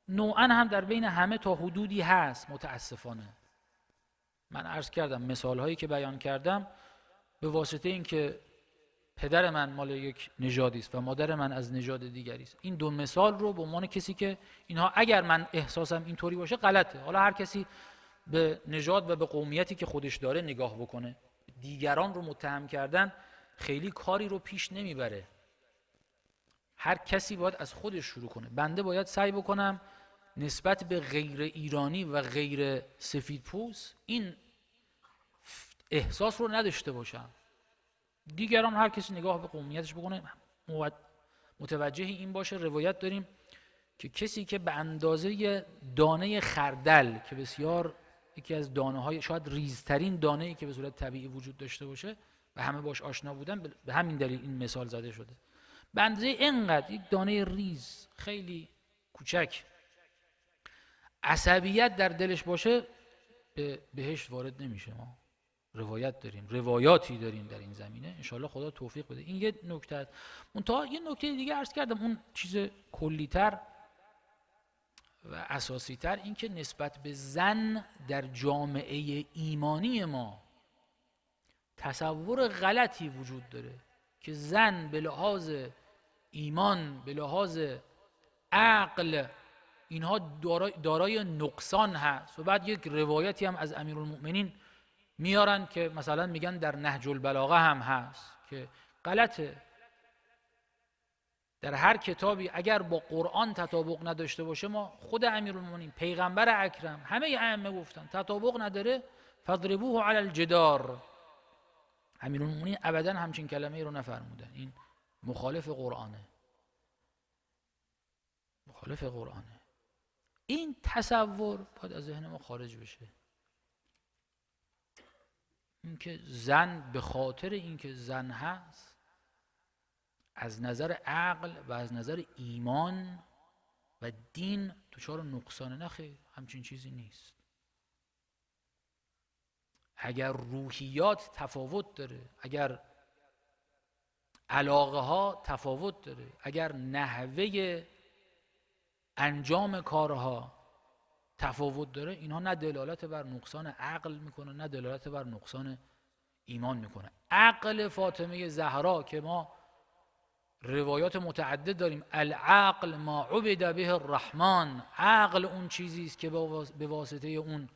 نوعاً هم در بین همه تا حدودی هست متاسفانه. من عرض کردم مثال‌هایی که بیان کردم به واسطه اینکه پدر من مال یک نژادی است و مادر من از نژاد دیگری است، این 2 مثال رو به عنوان کسی که اینها اگر من احساسم اینطوری باشه غلطه. حالا هر کسی به نژاد و به قومیتی که خودش داره نگاه بکنه. دیگران رو متهم کردن خیلی کاری رو پیش نمیبره. هر کسی باید از خودش شروع کنه. بنده باید سعی بکنم نسبت به غیر ایرانی و غیر سفیدپوست این احساس رو نداشته باشم. دیگران هر کسی نگاه به قومیتش بکنه. متوجه این باشه روایت داریم که کسی که به اندازه دانه خردل که بسیار یکی از دانه های شاید ریزترین دانه‌ای که به صورت طبیعی وجود داشته باشه و همه باش آشنا بودن، به همین دلیل این مثال زده شده. به اندازه اینقدر یک دانه ریز خیلی کوچک عصبیت در دلش باشه به بهشت وارد نمیشه. ما روایت داریم، روایاتی داریم در این زمینه. انشاءالله خدا توفیق بده. این یه نکته. منتها یه نکته دیگه عرض کردم، اون چیز کلی‌تر و اساسی تر این که نسبت به زن در جامعه ایمانی ما تصور غلطی وجود داره که زن به لحاظ ایمان، به لحاظ عقل اینها دارای نقصان هست. و بعد یک روایتی هم از امیرالمؤمنین میارن که مثلا میگن در نهج البلاغه هم هست که غلطه. در هر کتابی اگر با قرآن تطابق نداشته باشه، ما خود امیرالمؤمنین، پیغمبر اکرم، همه ائمه گفتن تطابق نداره فاضربوه علی الجدار. امیرالمؤمنین ابدا همچین کلمه‌ای رو نفرمودن. این مخالف قرآنه، مخالف قرآنه. این تصور باید از ذهن ما خارج بشه. اینکه زن به خاطر اینکه زن هست از نظر عقل و از نظر ایمان و دین دچار نقصان، نه خیر، همچین چیزی نیست. اگر روحیات تفاوت داره، اگر علاقه ها تفاوت داره، اگر نحوه انجام کارها تفاوت داره، اینها نه دلالت بر نقصان عقل میکنه نه دلالت بر نقصان ایمان میکنه. عقل فاطمه زهرا که ما روایات متعدد داریم، العقل ما عبد به الرحمن، عقل اون چیزی است که به واسطه اون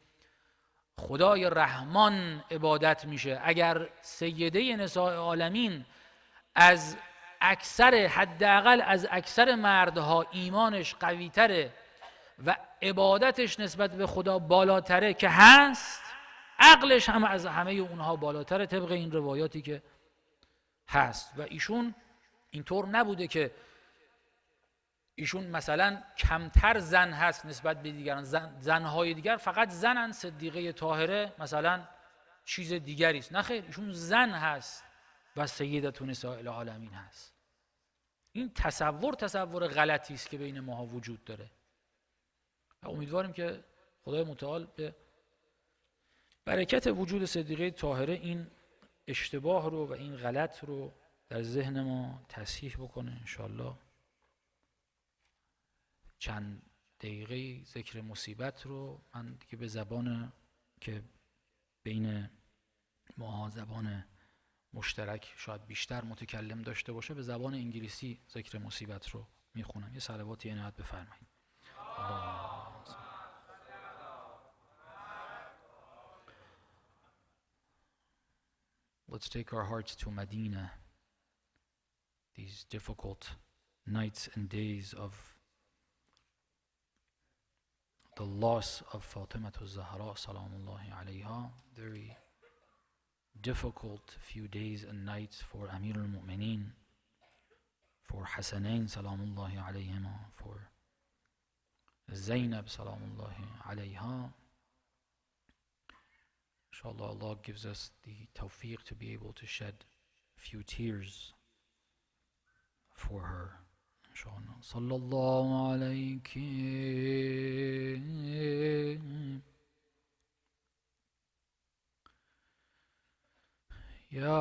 خدای رحمان عبادت میشه. اگر سیده نساء عالمین از اکثر، حداقل از اکثر مردها ایمانش قوی‌تره و عبادتش نسبت به خدا بالاتره که هست، عقلش هم از همه اونها بالاتره طبق این روایاتی که هست. و ایشون اینطور نبوده که ایشون مثلا کمتر زن هست نسبت به دیگران، زنهای دیگر فقط زنن، صدیقه طاهره مثلا چیز دیگری است. نه خیر، ایشون زن هست و سیدة نساء العالمین هست. این تصور غلطی است که بین ماها وجود داره و امیدواریم که خدای متعال به برکت وجود صدیقه طاهره این اشتباه رو و این غلط رو در ذهن ما تصحیح بکنه انشاءالله. چند دقیقه ذکر مصیبت رو من دیگه به زبان که بین ما زبان مشترک شاید بیشتر متکلم داشته باشه، به زبان انگلیسی ذکر مصیبت رو میخونم. یه صلواتی عنایت بفرمایید. Let's take our hearts to Medina. These difficult nights and days of the loss of Fatemah Zahra salamullahi alayha, very difficult few days and nights for Amir al-Mu'mineen, for Hasanain salamullahi alayhima, for Zainab salamullahi alayha. Inshallah, Allah gives us the tawfiq to be able to shed a few tears for her. Inshallah. Sallallahu alayki ya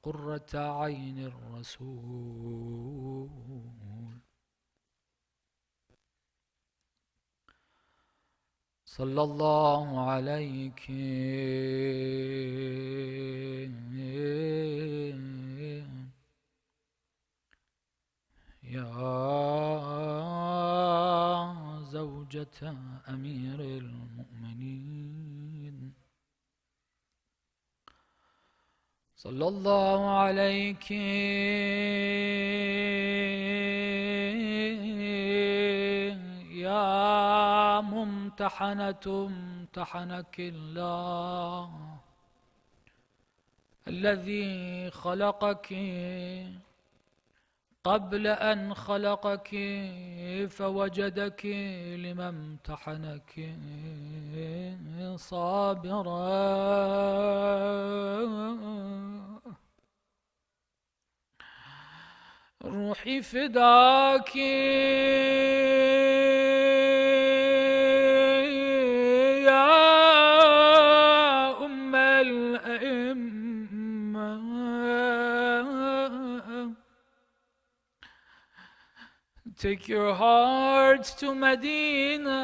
qurrata ayn ar-rasul. صلى الله عليك يا زوجة أمير المؤمنين. صلى الله عليك يا ممتحنة امتحنك الله الذي خلقك قبل أن خلقك فوجدك لما امتحنك صابرا روحي فداك Take your hearts to Medina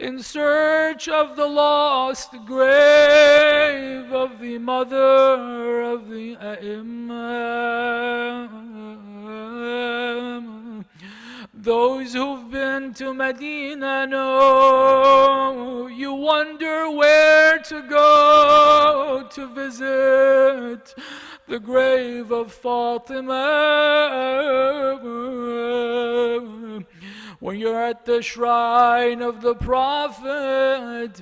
in search of the lost grave of the mother of the Imam. Those who've been to Medina know you wonder where to go to visit the grave of Fatemah. When you're at the shrine of the Prophet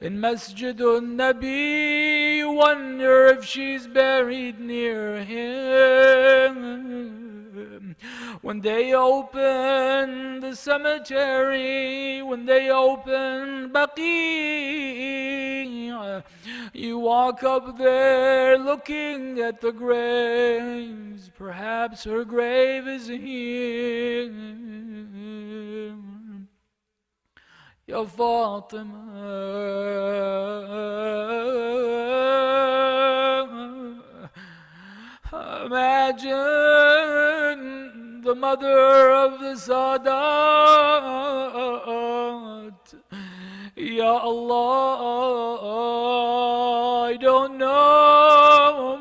in Masjid al-Nabi, you wonder if she's buried near him. When they open the cemetery, when they open Baqi, you walk up there looking at the graves. Perhaps her grave is here. Ya Fatemah, imagine the mother of the Sadat. Ya Allah, I don't know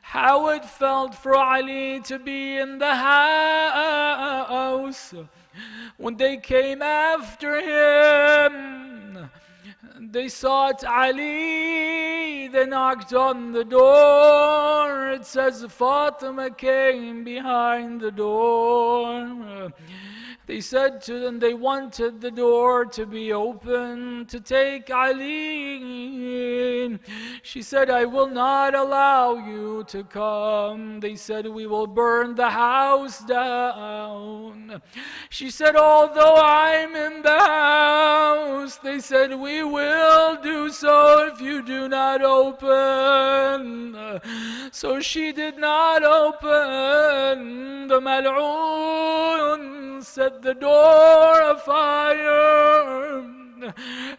how it felt for Ali to be in the house when they came after him. They sought Ali, they knocked on the door. It says Fatemah came behind the door. They said to them, they wanted the door to be open to take Ali. She said, I will not allow you to come. They said, we will burn the house down. She said, although I'm in the house, they said, we will do so if you do not open. So she did not open. The mal'oon set the door afire.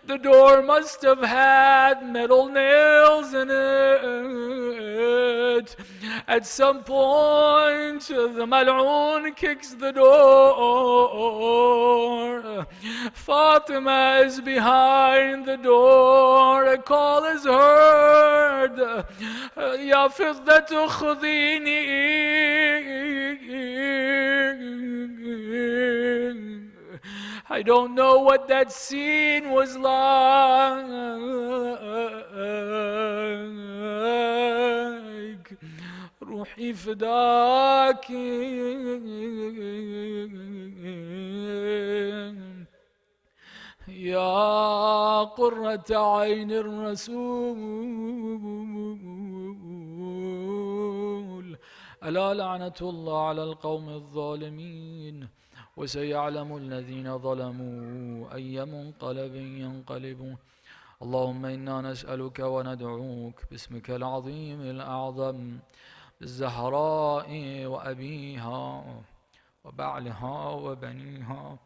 The door must have had metal nails in it. At some point, the mal'oon kicks the door. Fatemah is behind the door. A call is heard. Ya fiddatu khudini. I don't know what that scene was like. روحي فداك يا قرة عين الرسول. ألا لعنة الله على القوم الظالمين. وسيعلم الذين ظلموا أي منقلب ينقلبون. اللهم إنا نسألك وندعوك باسمك العظيم الأعظم بالزهراء وأبيها وبعلها وبنيها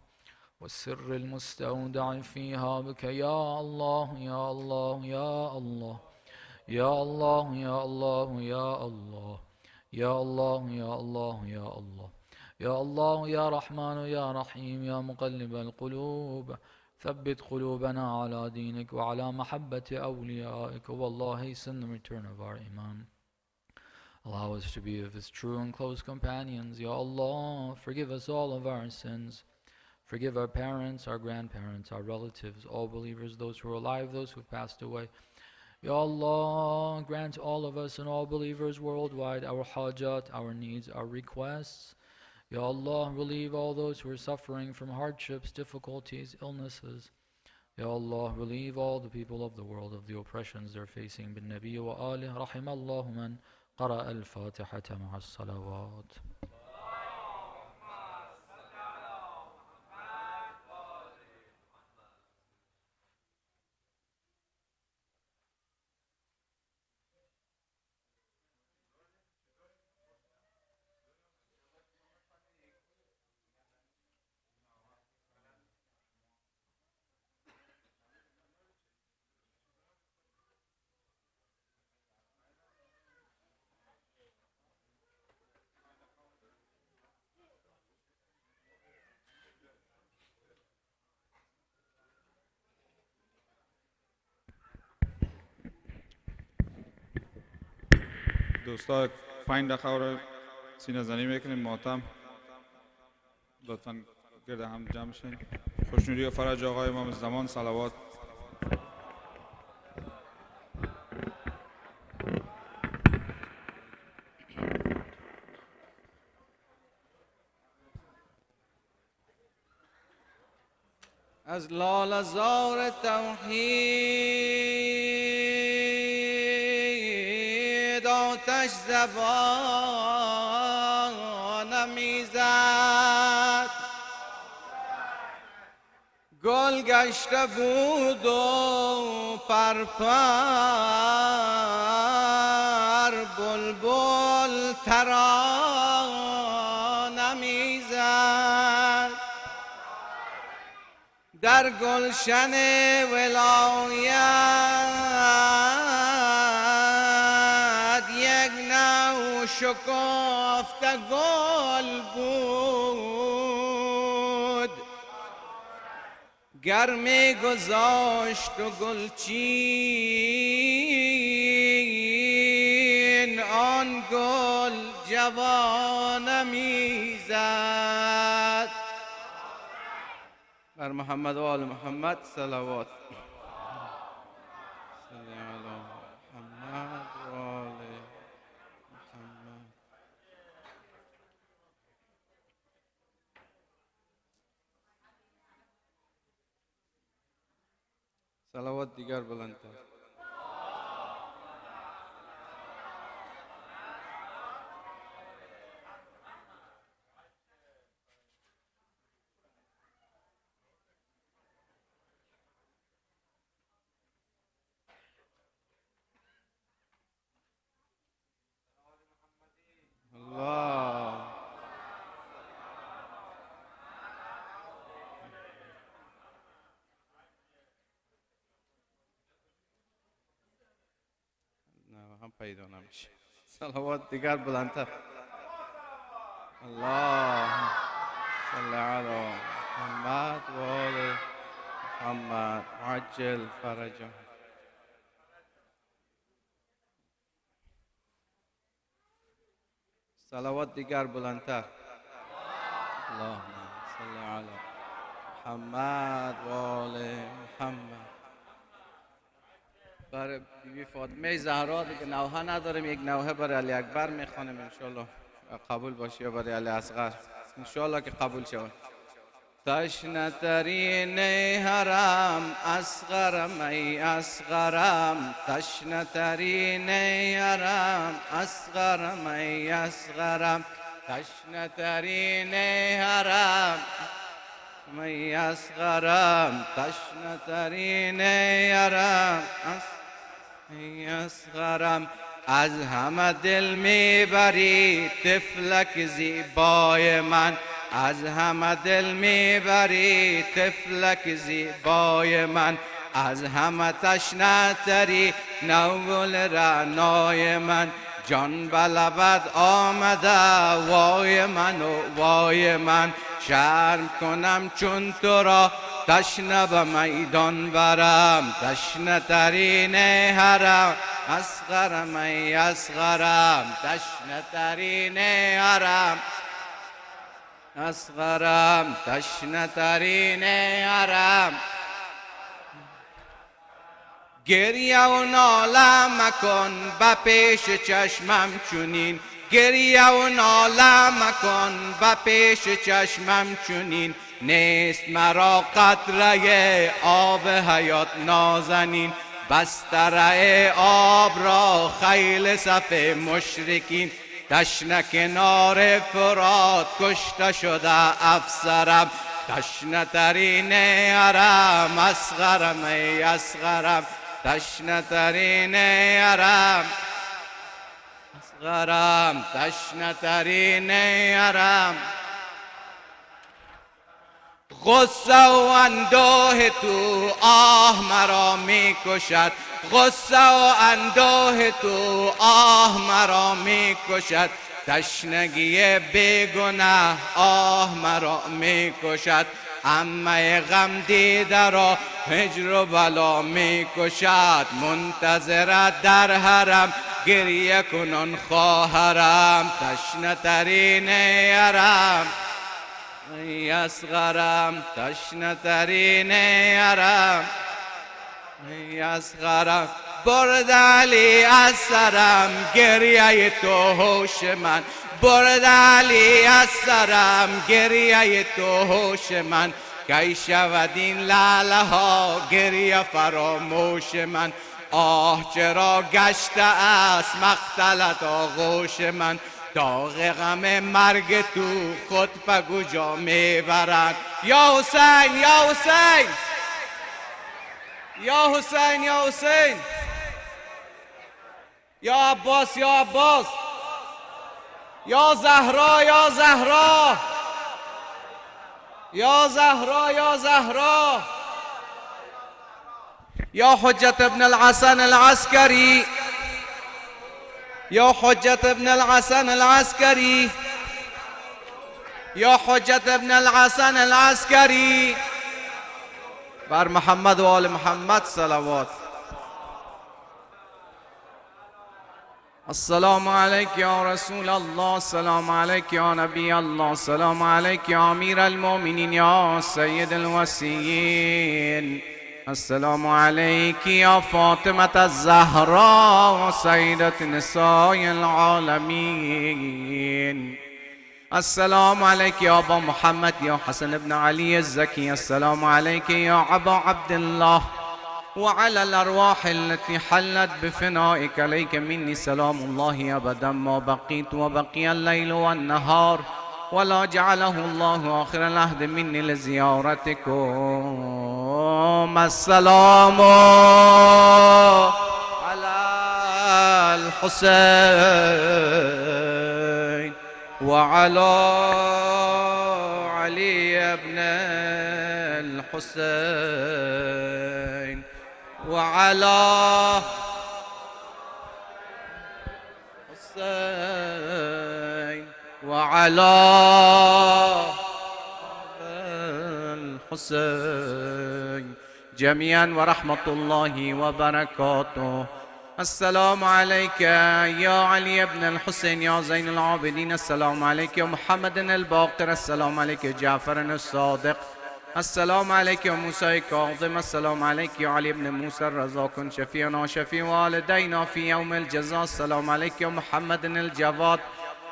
والسر المستودع فيها بك يا الله يا الله يا الله يا الله يا الله يا الله يا الله يا الله يا الله يا الله يا رحمن يا رحيم يا مقلب القلوب ثبت قلوبنا على دينك وعلى محبة أوليائك. والله hasten the return of our Imam. Allow us to be of his true and close companions. Ya Allah, forgive us all of our sins. Forgive our parents, our grandparents, our relatives, all believers, those who are alive, those who have passed away. Ya Allah, grant all of us and all believers worldwide our hajat, our needs, our requests. Ya Allah, relieve all those who are suffering from hardships, difficulties, illnesses. Ya Allah, relieve all the people of the world of the oppressions they're facing. Bin Nabi wa alih, rahimallahu man qara al-Fatihata ma'a salawat. دوستا 5 دقیقه رو سینه زنی میکنیم. ماتم لطفا گرد هم جمع شین. خوشنودی و فرج آقای امام زمان صلوات. از لاله زار توحید آتش آتش زبانم میزد، گل گشته بود و پرپر، بلبل ترانه میزد. در گلشن ولایت یک نو شکفته گل بود، گرمی گذاشت و گلچین آن گل جوانه میزد. بر محمد و آل محمد صلوات. صلی علی محمد و آل محمد. صلوات دیگر بلندتر. الله نه هم پیدا نمیشه. صلوات دیگر بلندتر. الله صلی علی محمد و آل محمد عجل فرجهم. صلوات دیگر بلندتر. اللهم صل علی محمد و آل محمد. برای بیبی فاطمه زهرا دیگه نوحه نداریم، یک نوحه برای علی اکبر میخوانیم انشالله قبول باشه، یا برای علی اصغر انشالله که قبول شود. تشنه ترین حرم اصغرم ای اصغرم، تشنه ترین حرم اصغرم ای اصغرم، تشنه ترین حرم ای اصغرم، تشنه ترین حرم ای اصغرم. از همه دل میبری طفلک زیبای من، از همه دل میبری طفلک زیبای من، از همه تشنه تری نوگل رعنای من. جان به لبت آمده وای من و وای من، شرم کنم چون تو را تشنه به میدان برم. تشنه ترین حرم اصغرم ای اصغرم، تشنه ترین حرم اصغرم، تشنه ترین حرم. گریه و ناله مکن به پیش چشمم چونین، گریه و ناله مکن به پیش چشمم چونین. نیست مرا قطره آب حیات نازنین، بستره آب را خیل صف مشرکین. تشنه کنار فرات کشته شده افسرم، تشنه ترین حرم اصغرم ای اصغرم، تشنه ترین حرم اصغرم، تشنه ترین حرم. غصه و اندوه تو آه مرا می کشد، غصه و اندوه تو آه مرا می کشد. تشنگی بیگناه آه مرا می کشد، عمه غم دیده را هجر و بلا می کشد. منتظرت در حرم گریه کنان خواهرم، تشنه ترین حرم ای اصغرم، تشنه ترین حرم ای اصغرم. برد علی از سرم گریه تو هوش من، برد علی از سرم گریه تو هوش من. کی شود این لاله ها گریه فراموش من، آه چرا گشته است مقتلت آغوش من، داغ غم مرگ تو خود به کجا میبرد. یا حسین یا حسین یا حسین یا حسین، یا عباس یا عباس، یا زهرا یا زهرا، یا زهرا یا زهرا، یا حجت ابن الحسن العسكري، یا حجت ابن الحسن العسكري، یا حجت ابن الحسن العسكري. بر محمد و آل محمد صلوات. السلام عليك يا رسول الله، السلام عليك يا نبي الله، السلام عليك يا أمير المؤمنين يا سيد الوصيين، السلام عليك يا فاطمة الزهراء سيدة نساء العالمين، السلام عليك يا أبا محمد يا حسن بن علي الزكي، السلام عليك يا أبا عبد الله، وعلى الأرواح التي حلت بفنائك عليك مني سلام الله أبدا ما بقيت وبقي الليل والنهار، ولا جعله الله آخر العهد مني لزيارتكم. السلام على الحسين وعلى علي بن الحسين وعلى الحسين وعلى الحسين جميعا ورحمة الله وبركاته. السلام عليك يا علي بن الحسين يا زين العابدين، السلام عليك يا محمد الباقر، السلام عليك يا جعفر الصادق، السلام عليك يا موسى كاظم، السلام عليك يا علي بن موسى الرضا، كن شفيعنا وشفيع والدينا في يوم الجزاء، السلام عليك يا محمد الجواد،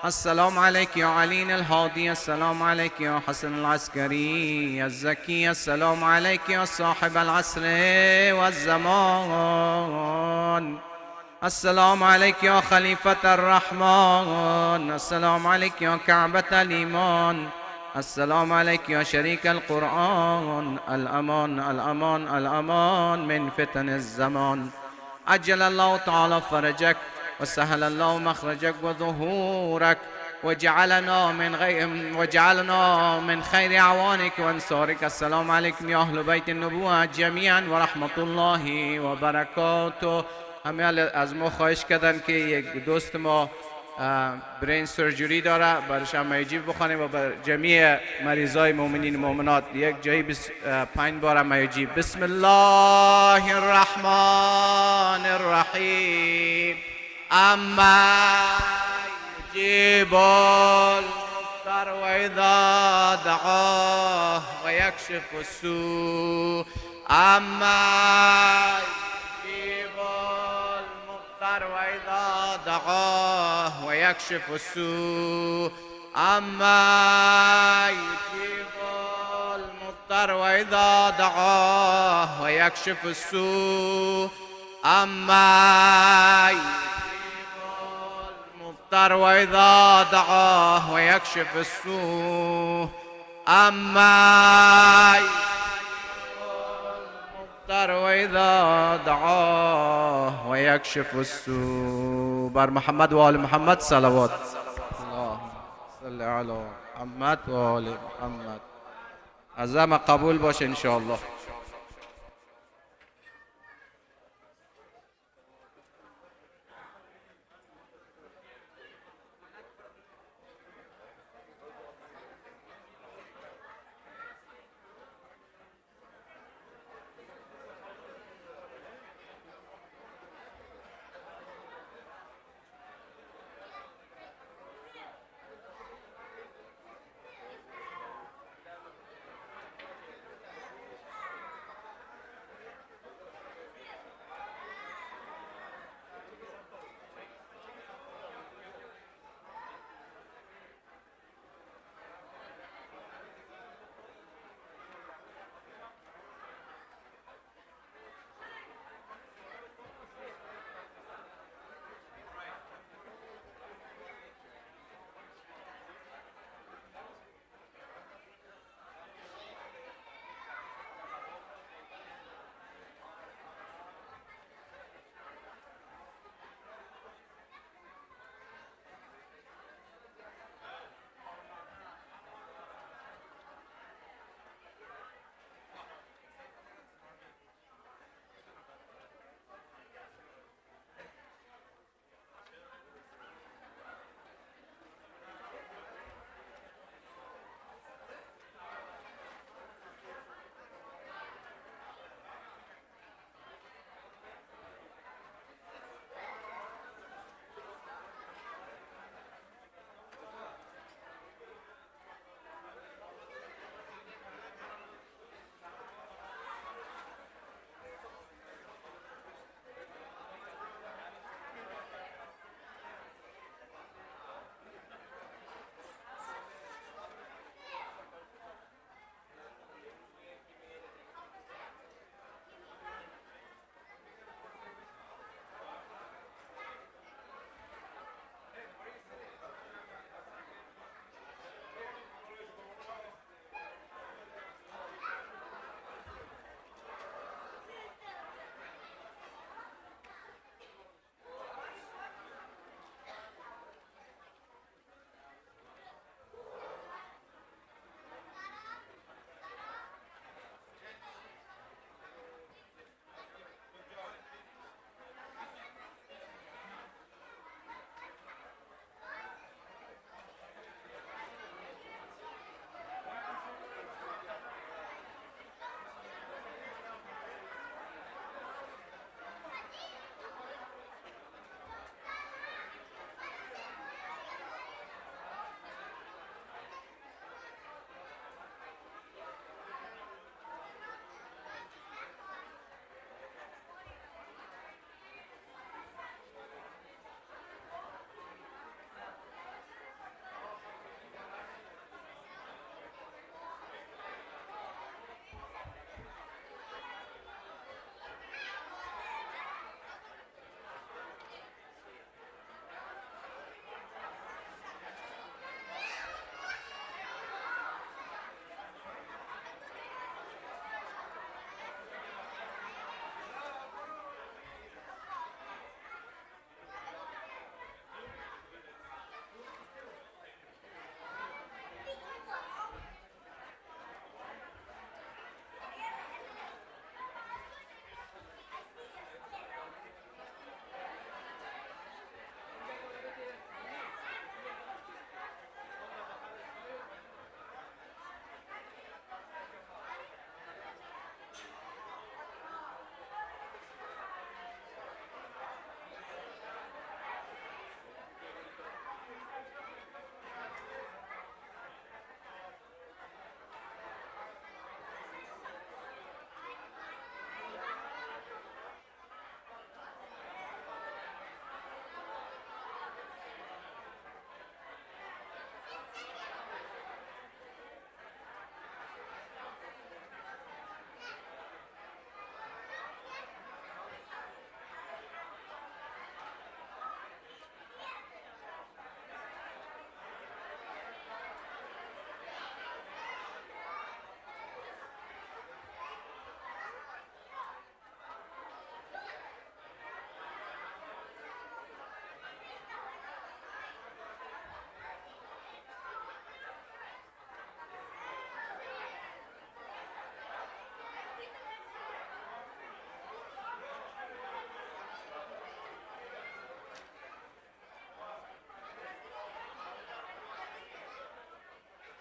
السلام عليك يا علي الهادي، السلام عليك يا حسن العسكري الزكي، السلام عليك يا صاحب العصر والزمان، السلام عليك يا خليفة الرحمن، السلام عليك يا كعبة الإيمان، السلام عليك يا شريك القرآن، الأمان الأمان الأمان من فتن الزمان، عجل الله تعالى فرجك وسهل الله مخرجك وظهورك، وجعلنا من خير أعوانك وانصارك. السلام عليكم يا أهل بيت النبوة جميعا ورحمة الله وبركاته. همه از ما خواهش کردن که یک دوست ما برین سرجری داره، برش هم میجیب بخوانیم و بر جمیع مریضای مؤمنین مؤمنات یک جایی 5 بار میجیب. بسم الله الرحمن الرحیم. اما يجيب المضطر وإذا دعاه ويكشف السوء، أما يجيب المضطر وإذا دعاه ويكشف السوء، أما يجيب المضطر وإذا دعاه ويكشف السوء، أما وإذا دعاه ويكشف السوء، أما المضطر وإذا دعاه ويكشف السوء. بر محمد و آل محمد صلوات. اللهم صل على محمد و آل محمد. از همه قبول باشه ان شاء الله.